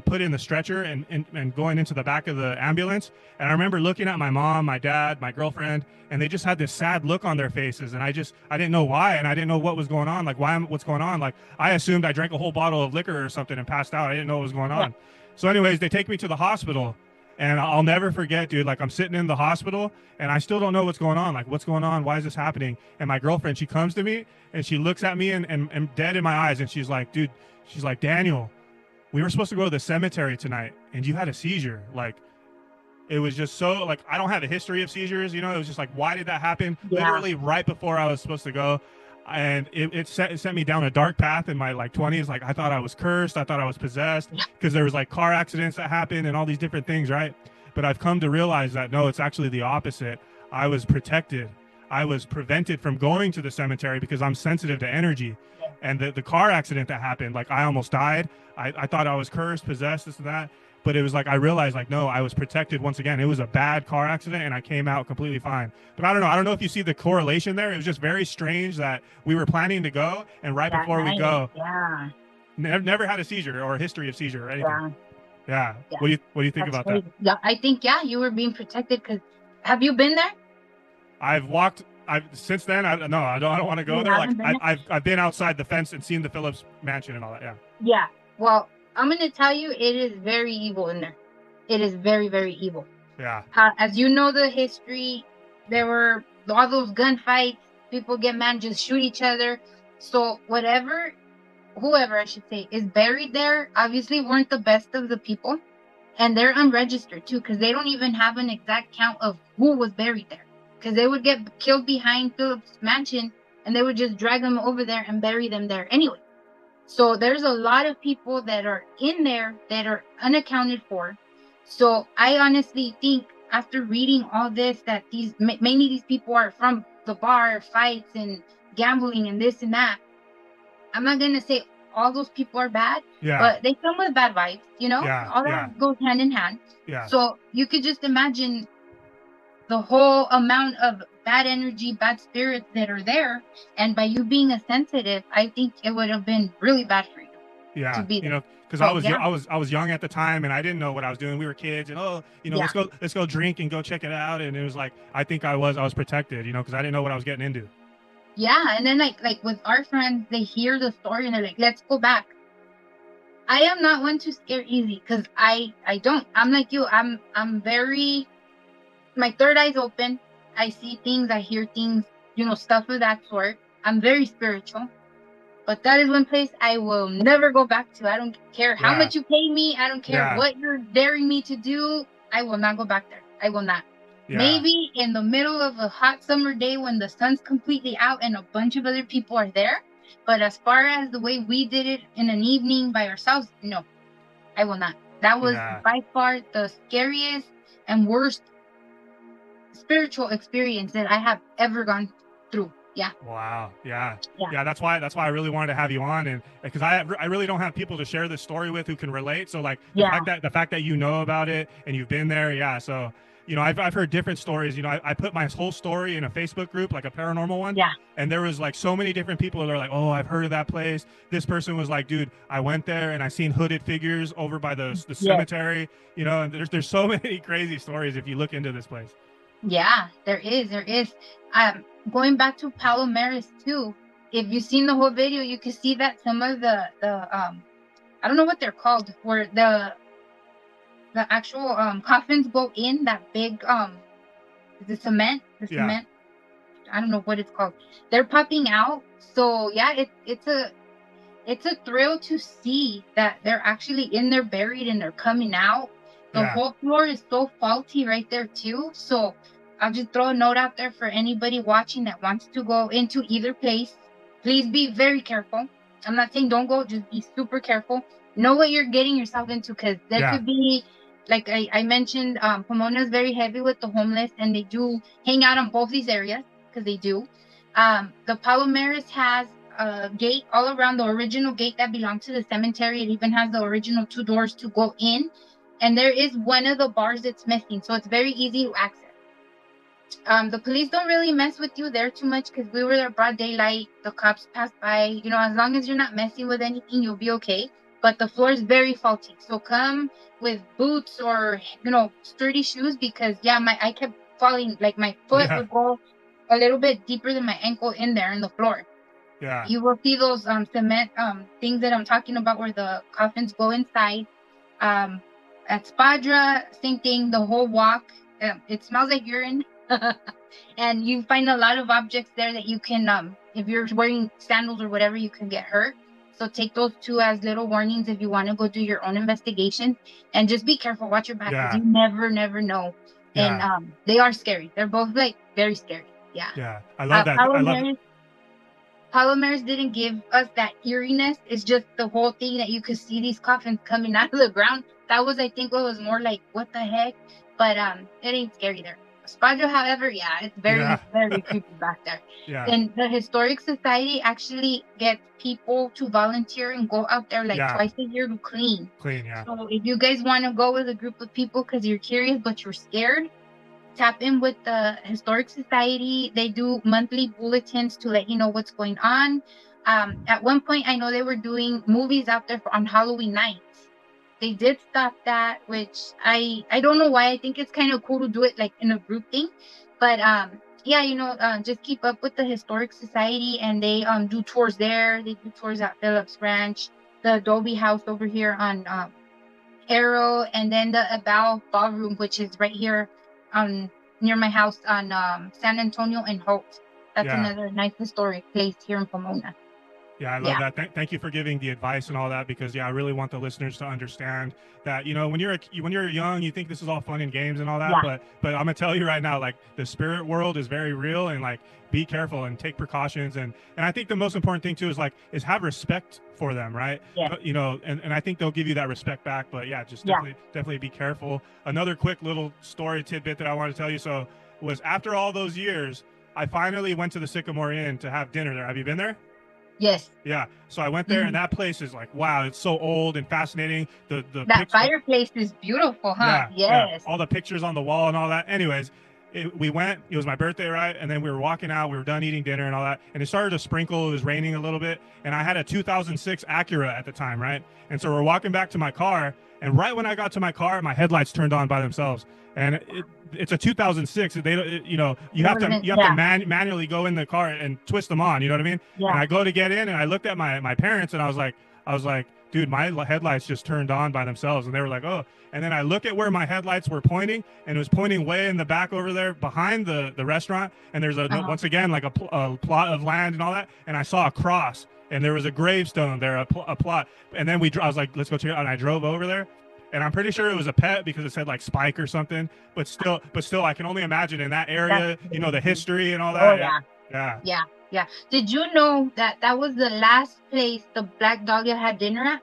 put in the stretcher and going into the back of the ambulance. And I remember looking at my mom, my dad, my girlfriend, and they just had this sad look on their faces. And I didn't know why, and I didn't know what was going on. Like, what's going on? Like, I assumed I drank a whole bottle of liquor or something and passed out. I didn't know what was going on. So anyways, they take me to the hospital. And I'll never forget, dude, like, I'm sitting in the hospital and I still don't know what's going on. Like, what's going on? Why is this happening? And my girlfriend, she comes to me and she looks at me and dead in my eyes. And she's like, dude, she's like, Daniel, we were supposed to go to the cemetery tonight and you had a seizure. Like, it was just so, like, I don't have a history of seizures, you know. It was just like, why did that happen? Literally right before I was supposed to go. And it sent me down a dark path in my like 20s. Like, I thought I was cursed. I thought I was possessed because there was like car accidents that happened and all these different things, right? But I've come to realize that no, it's actually the opposite. I was protected. I was prevented from going to the cemetery because I'm sensitive to energy. And the car accident that happened, like, I almost died. I thought I was cursed, possessed, this and that. But it was like, I realized, like, no, I was protected once again. It was a bad car accident and I came out completely fine. But I don't know if you see the correlation there. It was just very strange that we were planning to go, and right before we go, never had a seizure or a history of seizure or anything. Yeah. What do you think about that? Yeah, I think, you were being protected because, have you been there? Since then, I don't want to go there. Like, I've been outside the fence and seen the Phillips mansion and all that. Yeah. Well, I'm going to tell you, it is very evil in there. It is very, very evil. Yeah. As you know, the history, there were all those gunfights. People get mad, just shoot each other. So whoever I should say, is buried there, obviously weren't the best of the people. And they're unregistered too, because they don't even have an exact count of who was buried there. Because they would get killed behind Phillips' mansion, and they would just drag them over there and bury them there anyway. So there's a lot of people that are in there that are unaccounted for. So I honestly think, after reading all this, that mainly these people are from the bar fights and gambling and this and that. I'm not going to say all those people are bad, but they come with bad vibes, you know? All that goes hand in hand. So you could just imagine the whole amount of bad energy, bad spirits that are there. And by you being a sensitive, I think it would have been really bad for you. To be there. You know, because I was young at the time and I didn't know what I was doing. We were kids and let's go drink and go check it out. And it was like, I think I was protected, you know, because I didn't know what I was getting into. Yeah, and then like with our friends, they hear the story and they're like, let's go back. I am not one to scare easy because I don't. I'm like you. I'm very, my third eye's open. I see things, I hear things, you know, stuff of that sort. I'm very spiritual. But that is one place I will never go back to. I don't care how much you pay me. I don't care what you're daring me to do. I will not go back there. I will not. Maybe in the middle of a hot summer day when the sun's completely out and a bunch of other people are there. But as far as the way we did it in an evening by ourselves, no, I will not. That was by far the scariest and worst spiritual experience that I have ever gone through. Yeah. Wow. Yeah. That's why I really wanted to have you on, and because I really don't have people to share this story with who can relate. So like the fact that you know about it and you've been there. Yeah. So you know, I've heard different stories. You know, I put my whole story in a Facebook group, like a paranormal one. Yeah. And there was like so many different people that are like, oh, I've heard of that place. This person was like, dude, I went there and I seen hooded figures over by the cemetery. You know, and there's so many crazy stories if you look into this place. Yeah, there is. Going back to Palomares too. If you've seen the whole video, you can see that some of the I don't know what they're called, where the actual coffins go in that big the cement, cement. I don't know what it's called. They're popping out. So yeah, it's a thrill to see that they're actually in there buried and they're coming out. The whole floor is so faulty right there too. So I'll just throw a note out there for anybody watching that wants to go into either place. Please be very careful. I'm not saying don't go, just be super careful. Know what you're getting yourself into, because there could be, like I mentioned, Pomona is very heavy with the homeless, and they do hang out on both these areas, because they do. The Palomares has a gate all around, the original gate that belonged to the cemetery. It even has the original 2 doors to go in, and there is one of the bars that's missing, so it's very easy to access. The police don't really mess with you there too much, because we were there broad daylight. The cops passed by. You know, as long as you're not messing with anything, you'll be okay. But the floor is very faulty, so come with boots or, you know, sturdy shoes, because I kept falling. Like my foot would go a little bit deeper than my ankle in there in the floor. Yeah, you will see those cement things that I'm talking about, where the coffins go inside. At Spadra, same thing. The whole walk, it smells like urine. And you find a lot of objects there that you can, if you're wearing sandals or whatever, you can get hurt. So take those 2 as little warnings if you want to go do your own investigation, and just be careful. Watch your back, because you never know. And they are scary. They're both like very scary. Yeah, I love that. Palomares didn't give us that eeriness. It's just the whole thing that you could see these coffins coming out of the ground. That was, I think, what was more like, what the heck? But it ain't scary there. Spadra, however, it's very creepy back there. And the Historic Society actually gets people to volunteer and go out there like twice a year to clean. So if you guys want to go with a group of people because you're curious but you're scared, tap in with the Historic Society. They do monthly bulletins to let you know what's going on. At one point, I know they were doing movies out there on Halloween nights. They did stop that, which I don't know why. I think it's kind of cool to do it like in a group thing. But just keep up with the Historic Society, and they do tours there. They do tours at Phillips Ranch, the Adobe House over here on Arrow, and then the Abao Ballroom, which is right here near my house on San Antonio and Hopp. That's another nice historic place here in Pomona. Yeah, I love that. Thank you for giving the advice and all that, because I really want the listeners to understand that, you know, when you're young, you think this is all fun and games and all that, but I'm gonna tell you right now, like, the spirit world is very real, and like, be careful and take precautions, and I think the most important thing too is have respect for them, right? You know, and I think they'll give you that respect back. But just definitely be careful. Another quick little story tidbit that I want to tell you, so was after all those years, I finally went to the Sycamore Inn to have dinner there. Have you been there? Yes. Yeah. So I went there, and that place is like, wow, it's so old and fascinating. That fireplace is beautiful, huh? Yes. All the pictures on the wall and all that. Anyways, we went. It was my birthday, right? And then we were walking out. We were done eating dinner and all that. And it started to sprinkle. It was raining a little bit. And I had a 2006 Acura at the time, right? And so we're walking back to my car. And right when I got to my car, my headlights turned on by themselves. And it's a 2006. You have to manually go in the car and twist them on. You know what I mean? Yeah. And I go to get in, and I looked at my parents, and I was like, dude, my headlights just turned on by themselves. And they were like, oh. And then I look at where my headlights were pointing, and it was pointing way in the back over there behind the restaurant. And there's once again like a plot of land and all that. And I saw a cross, and there was a gravestone there, a plot. And then I was like, let's go check it out. And I drove over there. And I'm pretty sure it was a pet because it said like Spike or something, but still, I can only imagine in that area, the history and all that. Oh, yeah. Did you know that was the last place the Black Dahlia had dinner at?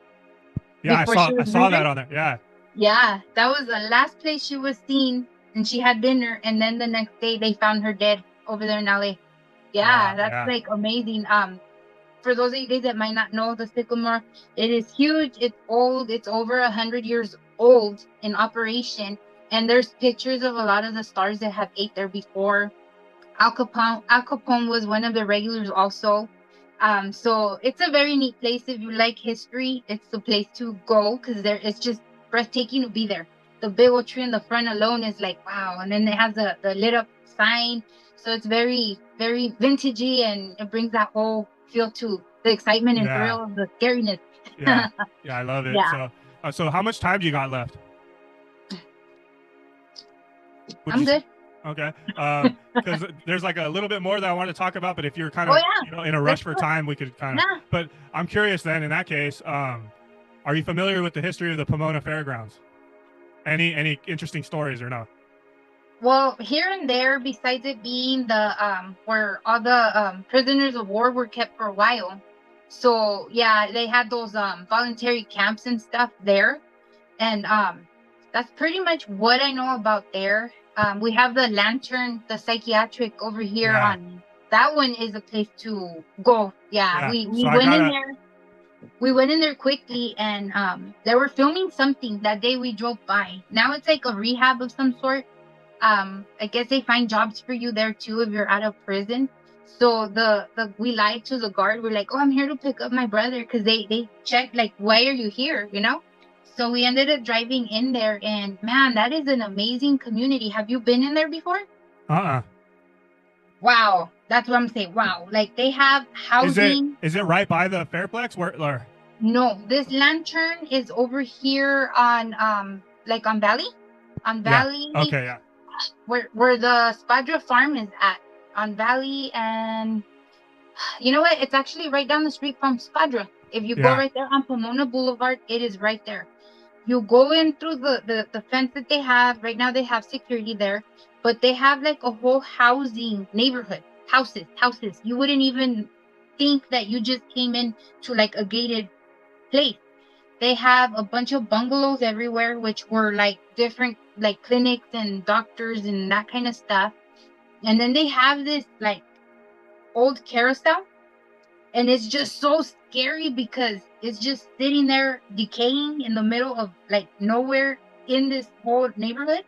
Yeah, I saw that on there. Yeah. Yeah, that was the last place she was seen, and she had dinner, and then the next day they found her dead over there in LA. Yeah, that's like amazing. For those of you guys that might not know, the Sycamore, it is huge. It's old. It's over 100 years old in operation. And there's pictures of a lot of the stars that have ate there before. Al Capone was one of the regulars also. So it's a very neat place if you like history. It's the place to go because it's just breathtaking to be there. The big old tree in the front alone is like wow, and then it has the lit up sign. So it's very very vintagey, and it brings that whole feel to the excitement and Yeah. thrill of the scariness. Yeah. Yeah. I love it. Yeah, So how much time do you got left? Would I'm you? good. Okay. Because there's like a little bit more that I want to talk about, but if you're kind Oh of yeah, in a rush let's for go. time, we could kind of. Nah. But I'm curious then. In that case, are you familiar with the history of the Pomona Fairgrounds? Any interesting stories or no? Well, here and there, besides it being the where all the prisoners of war were kept for a while. So yeah, they had those voluntary camps and stuff there. And that's pretty much what I know about there. We have the Lantern, the psychiatric over here Yeah. on that one is a place to go. Yeah, Yeah. we So I went in gotta. there. We went in there quickly, and they were filming something that day we drove by. Now it's like a rehab of some sort. I guess they find jobs for you there too if you're out of prison. So the we lied to the guard. We're like, oh, I'm here to pick up my brother because they checked like, why are you here? You know. So we ended up driving in there, and man, that is an amazing community. Have you been in there before? Uh-uh. Wow, that's what I'm saying. Wow, like they have housing. Is it right by the Fairplex? Where? No, this Lantern is over here on like on Yeah. Valley, Okay. Yeah. where the Spadra farm is at, on Valley. And you know what? It's actually right down the street from Spadra. If you go Yeah. right there on Pomona Boulevard, it is right there. You go in through the fence that they have. Right now they have security there, but they have like a whole housing neighborhood. Houses. You wouldn't even think that you just came in to like a gated place. They have a bunch of bungalows everywhere, which were like different like clinics and doctors and that kind of stuff. And then they have this like old carousel, and it's just so scary because it's just sitting there decaying in the middle of like nowhere in this whole neighborhood.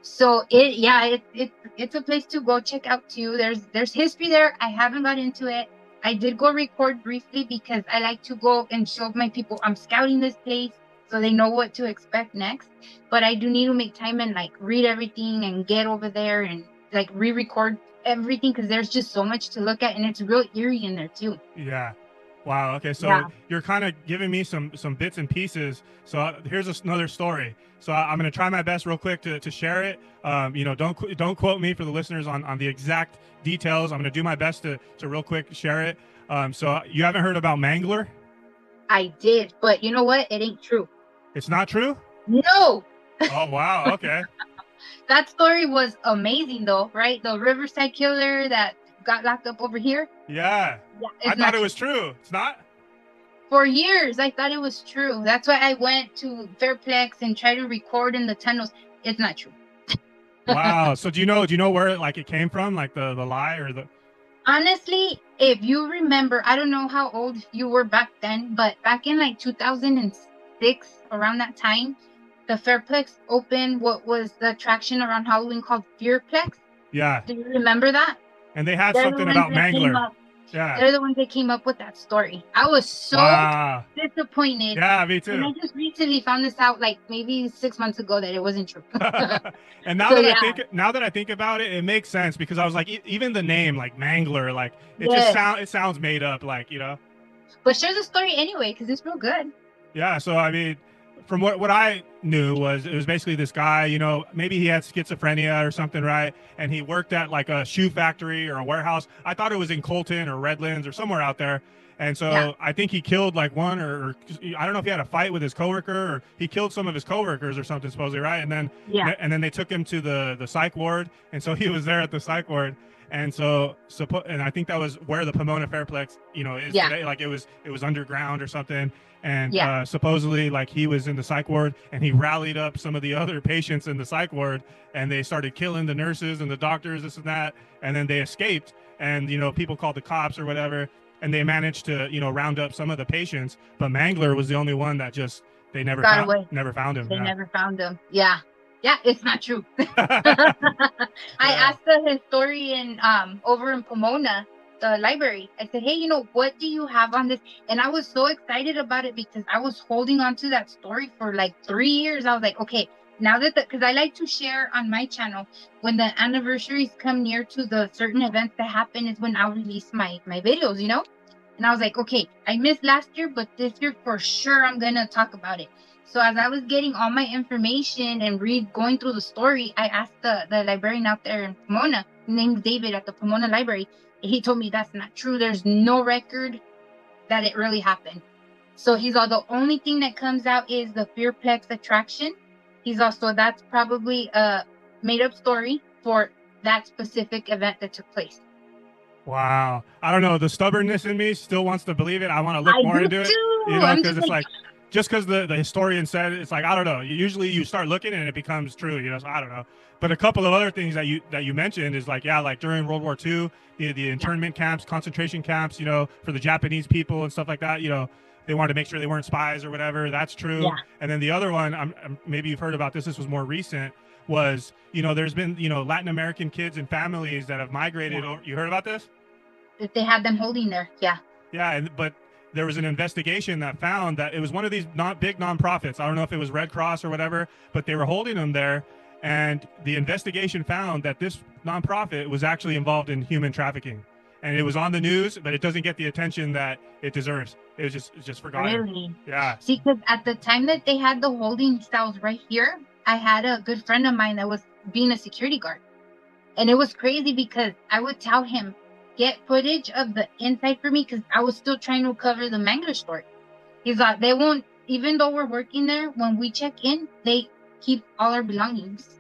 So it's a place to go check out too. There's history there. I haven't got into it. I did go record briefly because I like to go and show my people I'm scouting this place so they know what to expect next. But I do need to make time and like read everything and get over there and like re-record everything because there's just so much to look at, and it's real eerie in there too. Yeah. Wow. Okay. So Yeah. you're kind of giving me some bits and pieces. So here's another story. So I'm going to try my best real quick to share it. Don't quote me for the listeners on the exact details. I'm going to do my best to real quick share it. So you haven't heard about Mangler? I did, but you know what? It ain't true. It's not true? No. Oh, wow. Okay. That story was amazing though, right? The Riverside killer that got locked up over here. Yeah. Yeah, I thought it was true. It's not? For years, I thought it was true. That's why I went to Fairplex and tried to record in the tunnels. It's not true. Wow. So do you know where like it came from? Like the lie or the. Honestly, if you remember, I don't know how old you were back then, but back in like 2006, around that time, the Fairplex opened what was the attraction around Halloween called Fearplex. Yeah. Do you remember that? And they had They're the something ones about that came Mangler. up. Yeah. They're the ones that came up with that story. I was so Wow. disappointed. Yeah, me And I too. just recently found this out like maybe 6 months ago that it wasn't true. And now So, that yeah. now that I think about it, it makes sense because I was like, even the name like Mangler, like Yes. it sounds made up, like, you know. But share the story anyway, because it's real good. Yeah, so I mean, from what I knew was it was basically this guy, you know, maybe he had schizophrenia or something, right? And he worked at like a shoe factory or a warehouse. I thought it was in Colton or Redlands or somewhere out there. And so Yeah. I think he killed like one or I don't know if he had a fight with his coworker or he killed some of his coworkers or something supposedly, right? Yeah. And then they took him to the psych ward, and so he was there at the psych ward. And and I think that was where the Pomona Fairplex, you know, is today. Like it was underground or something. And supposedly, like he was in the psych ward, and he rallied up some of the other patients in the psych ward, and they started killing the nurses and the doctors, this and that. And then they escaped, and you know, people called the cops or whatever, and they managed to, you know, round up some of the patients. But Mangler was the only one that just they never Got away. never found him. They Yeah. never found him. Yeah. Yeah, it's not true. I asked the historian over in Pomona, the library. I said, hey, what do you have on this? And I was so excited about it because I was holding on to that story for like 3 years. I was like, okay, now that because I like to share on my channel when the anniversaries come near to the certain events that happen is when I'll release my videos, And I was like, okay, I missed last year, but this year for sure I'm gonna talk about it. So as I was getting all my information and going through the story, I asked the librarian out there in Pomona, named David at the Pomona Library, and he told me that's not true. There's no record that it really happened. So he's all, the only thing that comes out is the Fairplex attraction. He's also, that's probably a made up story for that specific event that took place. Wow. I don't know. The stubbornness in me still wants to believe it. I want to look more into it, because it's like, just because the historian said it, it's like, I don't know. Usually you start looking and it becomes true, so I don't know. But a couple of other things that you mentioned is like, yeah, like during World War II, the internment camps, concentration camps, for the Japanese people and stuff like that, they wanted to make sure they weren't spies or whatever. That's true. Yeah. And then the other one, maybe you've heard about this. This was more recent. Was there's been Latin American kids and families that have migrated. Yeah. You heard about this? That they had them holding there. Yeah, but there was an investigation that found that it was one of these big nonprofits. I don't know if it was Red Cross or whatever, but they were holding them there, and the investigation found that this nonprofit was actually involved in human trafficking, and it was on the news, but it doesn't get the attention that it deserves. It's just forgotten. Really? Yeah. See, because at the time that they had the holding cells right here, I had a good friend of mine that was being a security guard. And it was crazy because I would tell him, get footage of the inside for me, because I was still trying to cover the Mangler story. He's like, they won't, even though we're working there, when we check in, they keep all our belongings.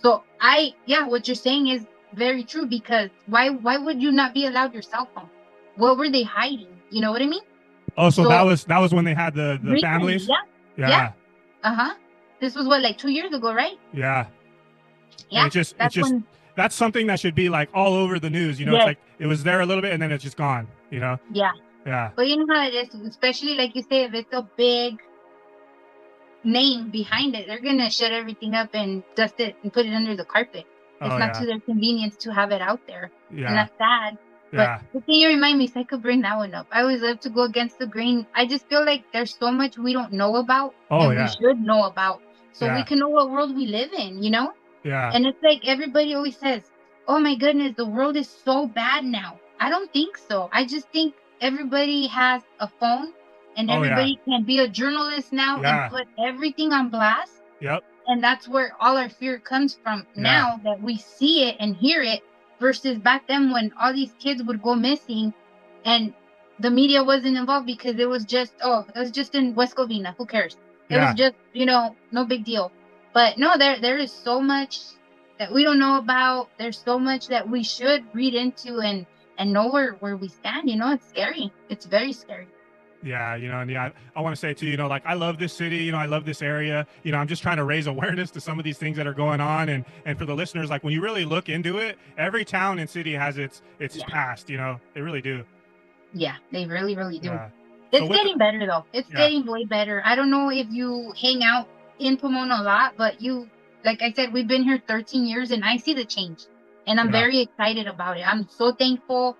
So what you're saying is very true, because why would you not be allowed your cell phone? What were they hiding? You know what I mean? Oh, so that was when they had the families? Yeah. Uh-huh. This was what, like 2 years ago, right? Yeah. Yeah. That's something that should be like all over the news. It's like it was there a little bit and then it's just gone, Yeah. Yeah. But you know how it is, especially like you say, if it's a big name behind it, they're gonna shut everything up and dust it and put it under the carpet. It's not to their convenience to have it out there. Yeah. And that's sad. But the thing you remind me, so I could bring that one up. I always love to go against the grain. I just feel like there's so much we don't know about we should know about. So we can know what world we live in, Yeah. And it's like everybody always says, oh my goodness, the world is so bad now. I don't think so. I just think everybody has a phone and everybody can be a journalist now and put everything on blast. Yep. And that's where all our fear comes from now, that we see it and hear it, versus back then when all these kids would go missing and the media wasn't involved because it was just in West Covina. Who cares? It was just, no big deal. But no, there is so much that we don't know about. There's so much that we should read into and know where we stand. It's scary. It's very scary. Yeah, I want to say too, like, I love this city, I love this area. I'm just trying to raise awareness to some of these things that are going on. And for the listeners, like, when you really look into it, every town and city has its past, they really do. Yeah, they really, really do. Yeah. It's getting better though. It's getting way better. I don't know if you hang out in Pomona a lot, but like I said, we've been here 13 years and I see the change, and I'm very excited about it. I'm so thankful.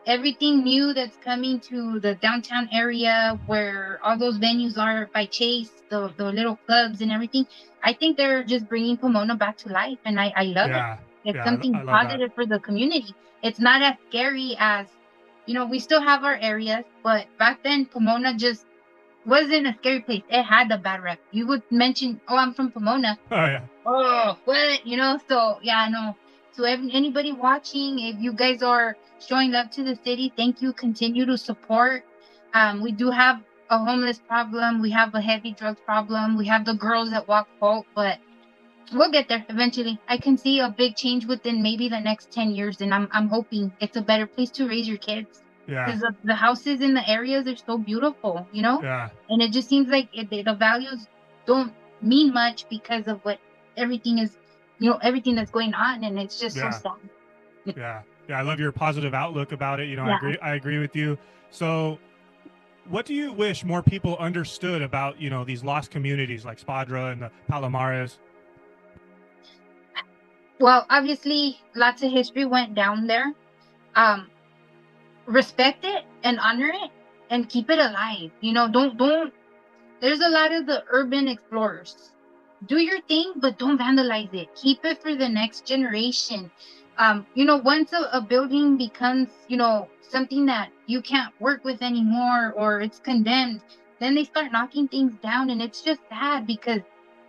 Everything new that's coming to the downtown area where all those venues are by Chase, the little clubs and everything, I think they're just bringing Pomona back to life, and I love it. It's something positive for the community. It's not as scary as, we still have our areas, but back then Pomona just wasn't a scary place. It had the bad rep. You would mention, oh, I'm from Pomona. Oh, yeah. Oh, what? So, yeah, no. So anybody watching, if you guys are showing love to the city, thank you. Continue to support. We do have a homeless problem. We have a heavy drugs problem. We have the girls that walk Hopp, but we'll get there eventually. I can see a big change within maybe the next 10 years, and I'm hoping it's a better place to raise your kids. Yeah. Because the houses in the areas are so beautiful, Yeah. And it just seems like the values don't mean much because of what everything is, everything that's going on, and it's just so sad. Yeah. I love your positive outlook about it. I agree with you. So what do you wish more people understood about, these lost communities like Spadra and the Palomares? Well, obviously, lots of history went down there. Um, Respect it and honor it and keep it alive. Don't. There's a lot of the urban explorers. Do your thing, but don't vandalize it. Keep it for the next generation. Once a building becomes, something that you can't work with anymore or it's condemned, then they start knocking things down. And it's just sad because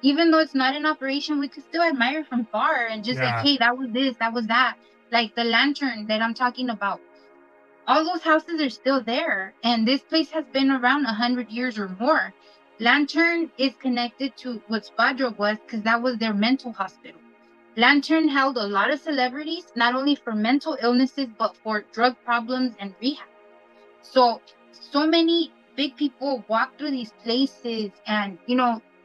even though it's not in operation, we could still admire from far and just like, Yeah. hey, that was this, that was that. Like the lantern that I'm talking about. All those houses are still there, and this place has been around 100 years or more. Lantern is connected to what Spadra was because that was their mental hospital. Lantern held a lot of celebrities, not only for mental illnesses, but for drug problems and rehab. So many big people walked through these places, and,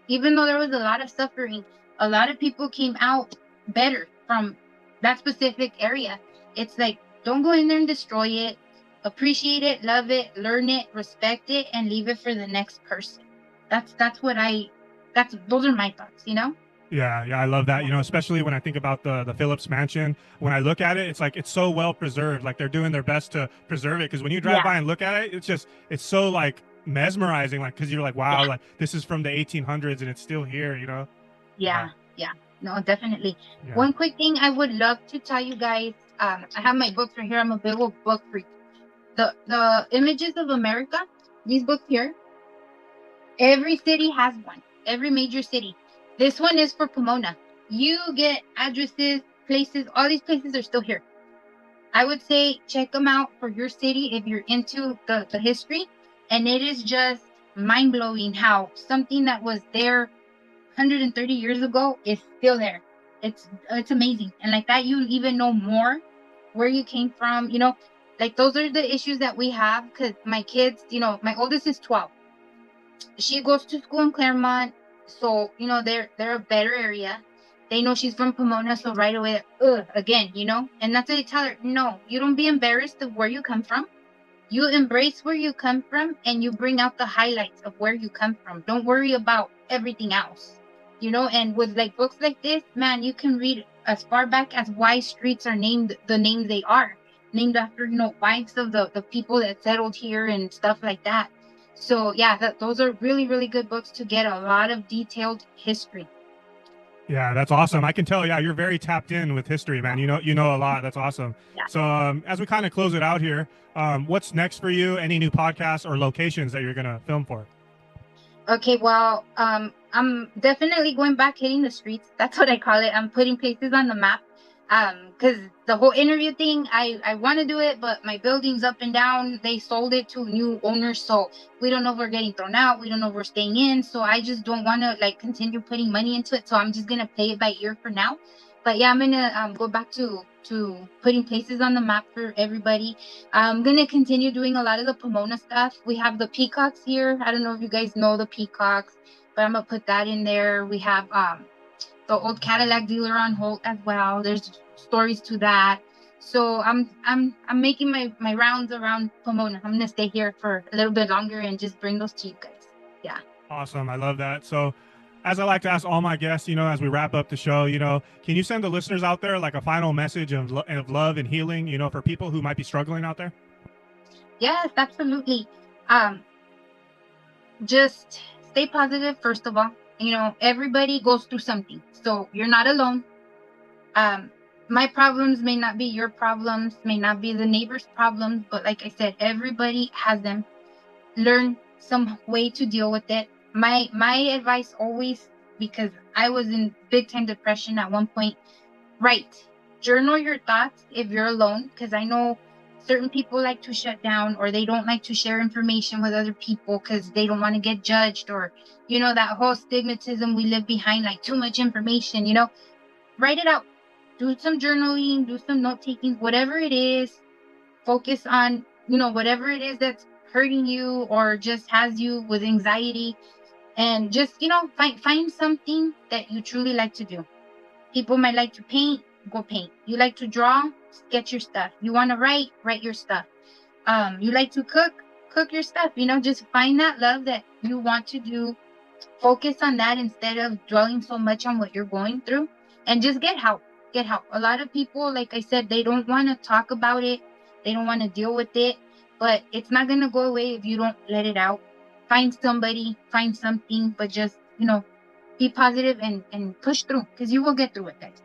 even though there was a lot of suffering, a lot of people came out better from that specific area. It's like, don't go in there and destroy it. Appreciate it, love it, learn it, respect it, and leave it for the next person. Those are my thoughts, Yeah, I love that. Yeah. Especially when I think about the Phillips Mansion. When I look at it, it's like it's so well preserved. Like they're doing their best to preserve it. Because when you drive Yeah, by and look at it, it's so like mesmerizing. Like because you're like, wow, yeah, like this is from the 1800s and it's still here. yeah, Yeah, yeah. No, definitely. yeah. One quick thing I would love to tell you guys. I have my books right here. I'm a big old book freak. The images of America, these books here, every city has one. Every major city. This one is for Pomona. You get addresses, places. All these places are still here. I would say check them out for your city if you're into the history. And it is just mind blowing how something that was there 130 years ago is still there. It's amazing. And like that, you even know more where you came from. Like those are the issues that we have because my kids, my oldest is 12. She goes to school in Claremont, so they're a better area. They know she's from Pomona, so right away, again, and that's what I tell her. No, you don't be embarrassed of where you come from. You embrace where you come from, and you bring out the highlights of where you come from. Don't worry about everything else, And with like books like this, man, you can read as far back as why streets are named the names they are, named after wives of the people that settled here and stuff like that. So yeah, those are really, really good books to get a lot of detailed history. Yeah, that's awesome. I can tell. Yeah, you're very tapped in with history, man. You know a lot. That's awesome. Yeah. So, as we kind of close it out here, what's next for you? Any new podcasts or locations that you're gonna film for? Okay, well, I'm definitely going back hitting the streets. That's what I call it. I'm putting places on the map. Because the whole interview thing, I want to do it, but my building's up and down. They sold it to new owners, so we don't know if we're getting thrown out. We don't know if we're staying in. So I just don't want to like continue putting money into it. So I'm just gonna play it by ear for now. But yeah, I'm gonna go back to putting places on the map for everybody. I'm gonna continue doing a lot of the Pomona stuff. We have the peacocks here. I don't know if you guys know the peacocks, but I'm gonna put that in there. We have the old Cadillac dealer on Holt as well. There's stories to that. So I'm making my rounds around Pomona. I'm gonna stay here for a little bit longer and just bring those to you guys. Yeah. Awesome. I love that. So, as I like to ask all my guests, as we wrap up the show, can you send the listeners out there like a final message of love and healing, for people who might be struggling out there? Yes, absolutely. Um, just stay positive, first of all. Everybody goes through something. So you're not alone. My problems may not be your problems, may not be the neighbor's problems, but like I said, everybody has them. Learn some way to deal with it. My advice always, because I was in big time depression at one point, write, journal your thoughts if you're alone, because I know certain people like to shut down or they don't like to share information with other people because they don't want to get judged, or that whole stigmatism we live behind, like too much information. Write it out, do some journaling, do some note taking, whatever it is. Focus on whatever it is that's hurting you or just has you with anxiety, and just find something that you truly like to do. People might like to paint, go paint. You like to draw, sketch your stuff. You want to write your stuff. You like to cook your stuff. Just find that love that you want to do. Focus on that instead of dwelling so much on what you're going through, and just get help. get help. A lot of people, like I said, they don't want to talk about it. They don't want to deal with it, but it's not going to go away if you don't let it out. Find somebody, find something, but just, be positive and push through, because you will get through it, guys.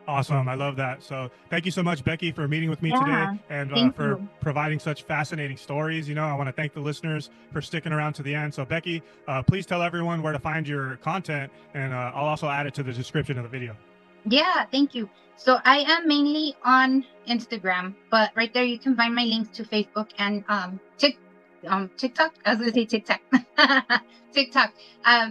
Awesome. I love that. So thank you so much, Becky, for meeting with me today Yeah. and Thank for you. providing such fascinating stories. I want to thank the listeners for sticking around to the end. So, Becky, please tell everyone where to find your content, and I'll also add it to the description of the video. Yeah, thank you. So I am mainly on Instagram, but right there you can find my links to Facebook and TikTok. I was gonna say TikTok. TikTok.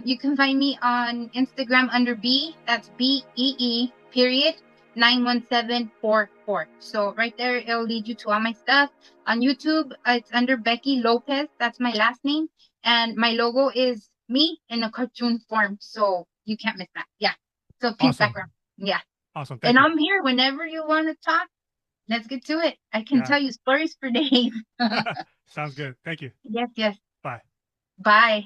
You can find me on Instagram under B. That's BEE period 91744. So right there it'll lead you to all my stuff. On YouTube, it's under Becky Lopez. That's my last name, and my logo is me in a cartoon form. So you can't miss that. Yeah. So pink Awesome. background. Yeah. Awesome. Thank And you. I'm here whenever you want to talk. Let's get to it. I can Yeah. tell you stories for days. Sounds good. Thank you. Yes, yes. Bye. Bye.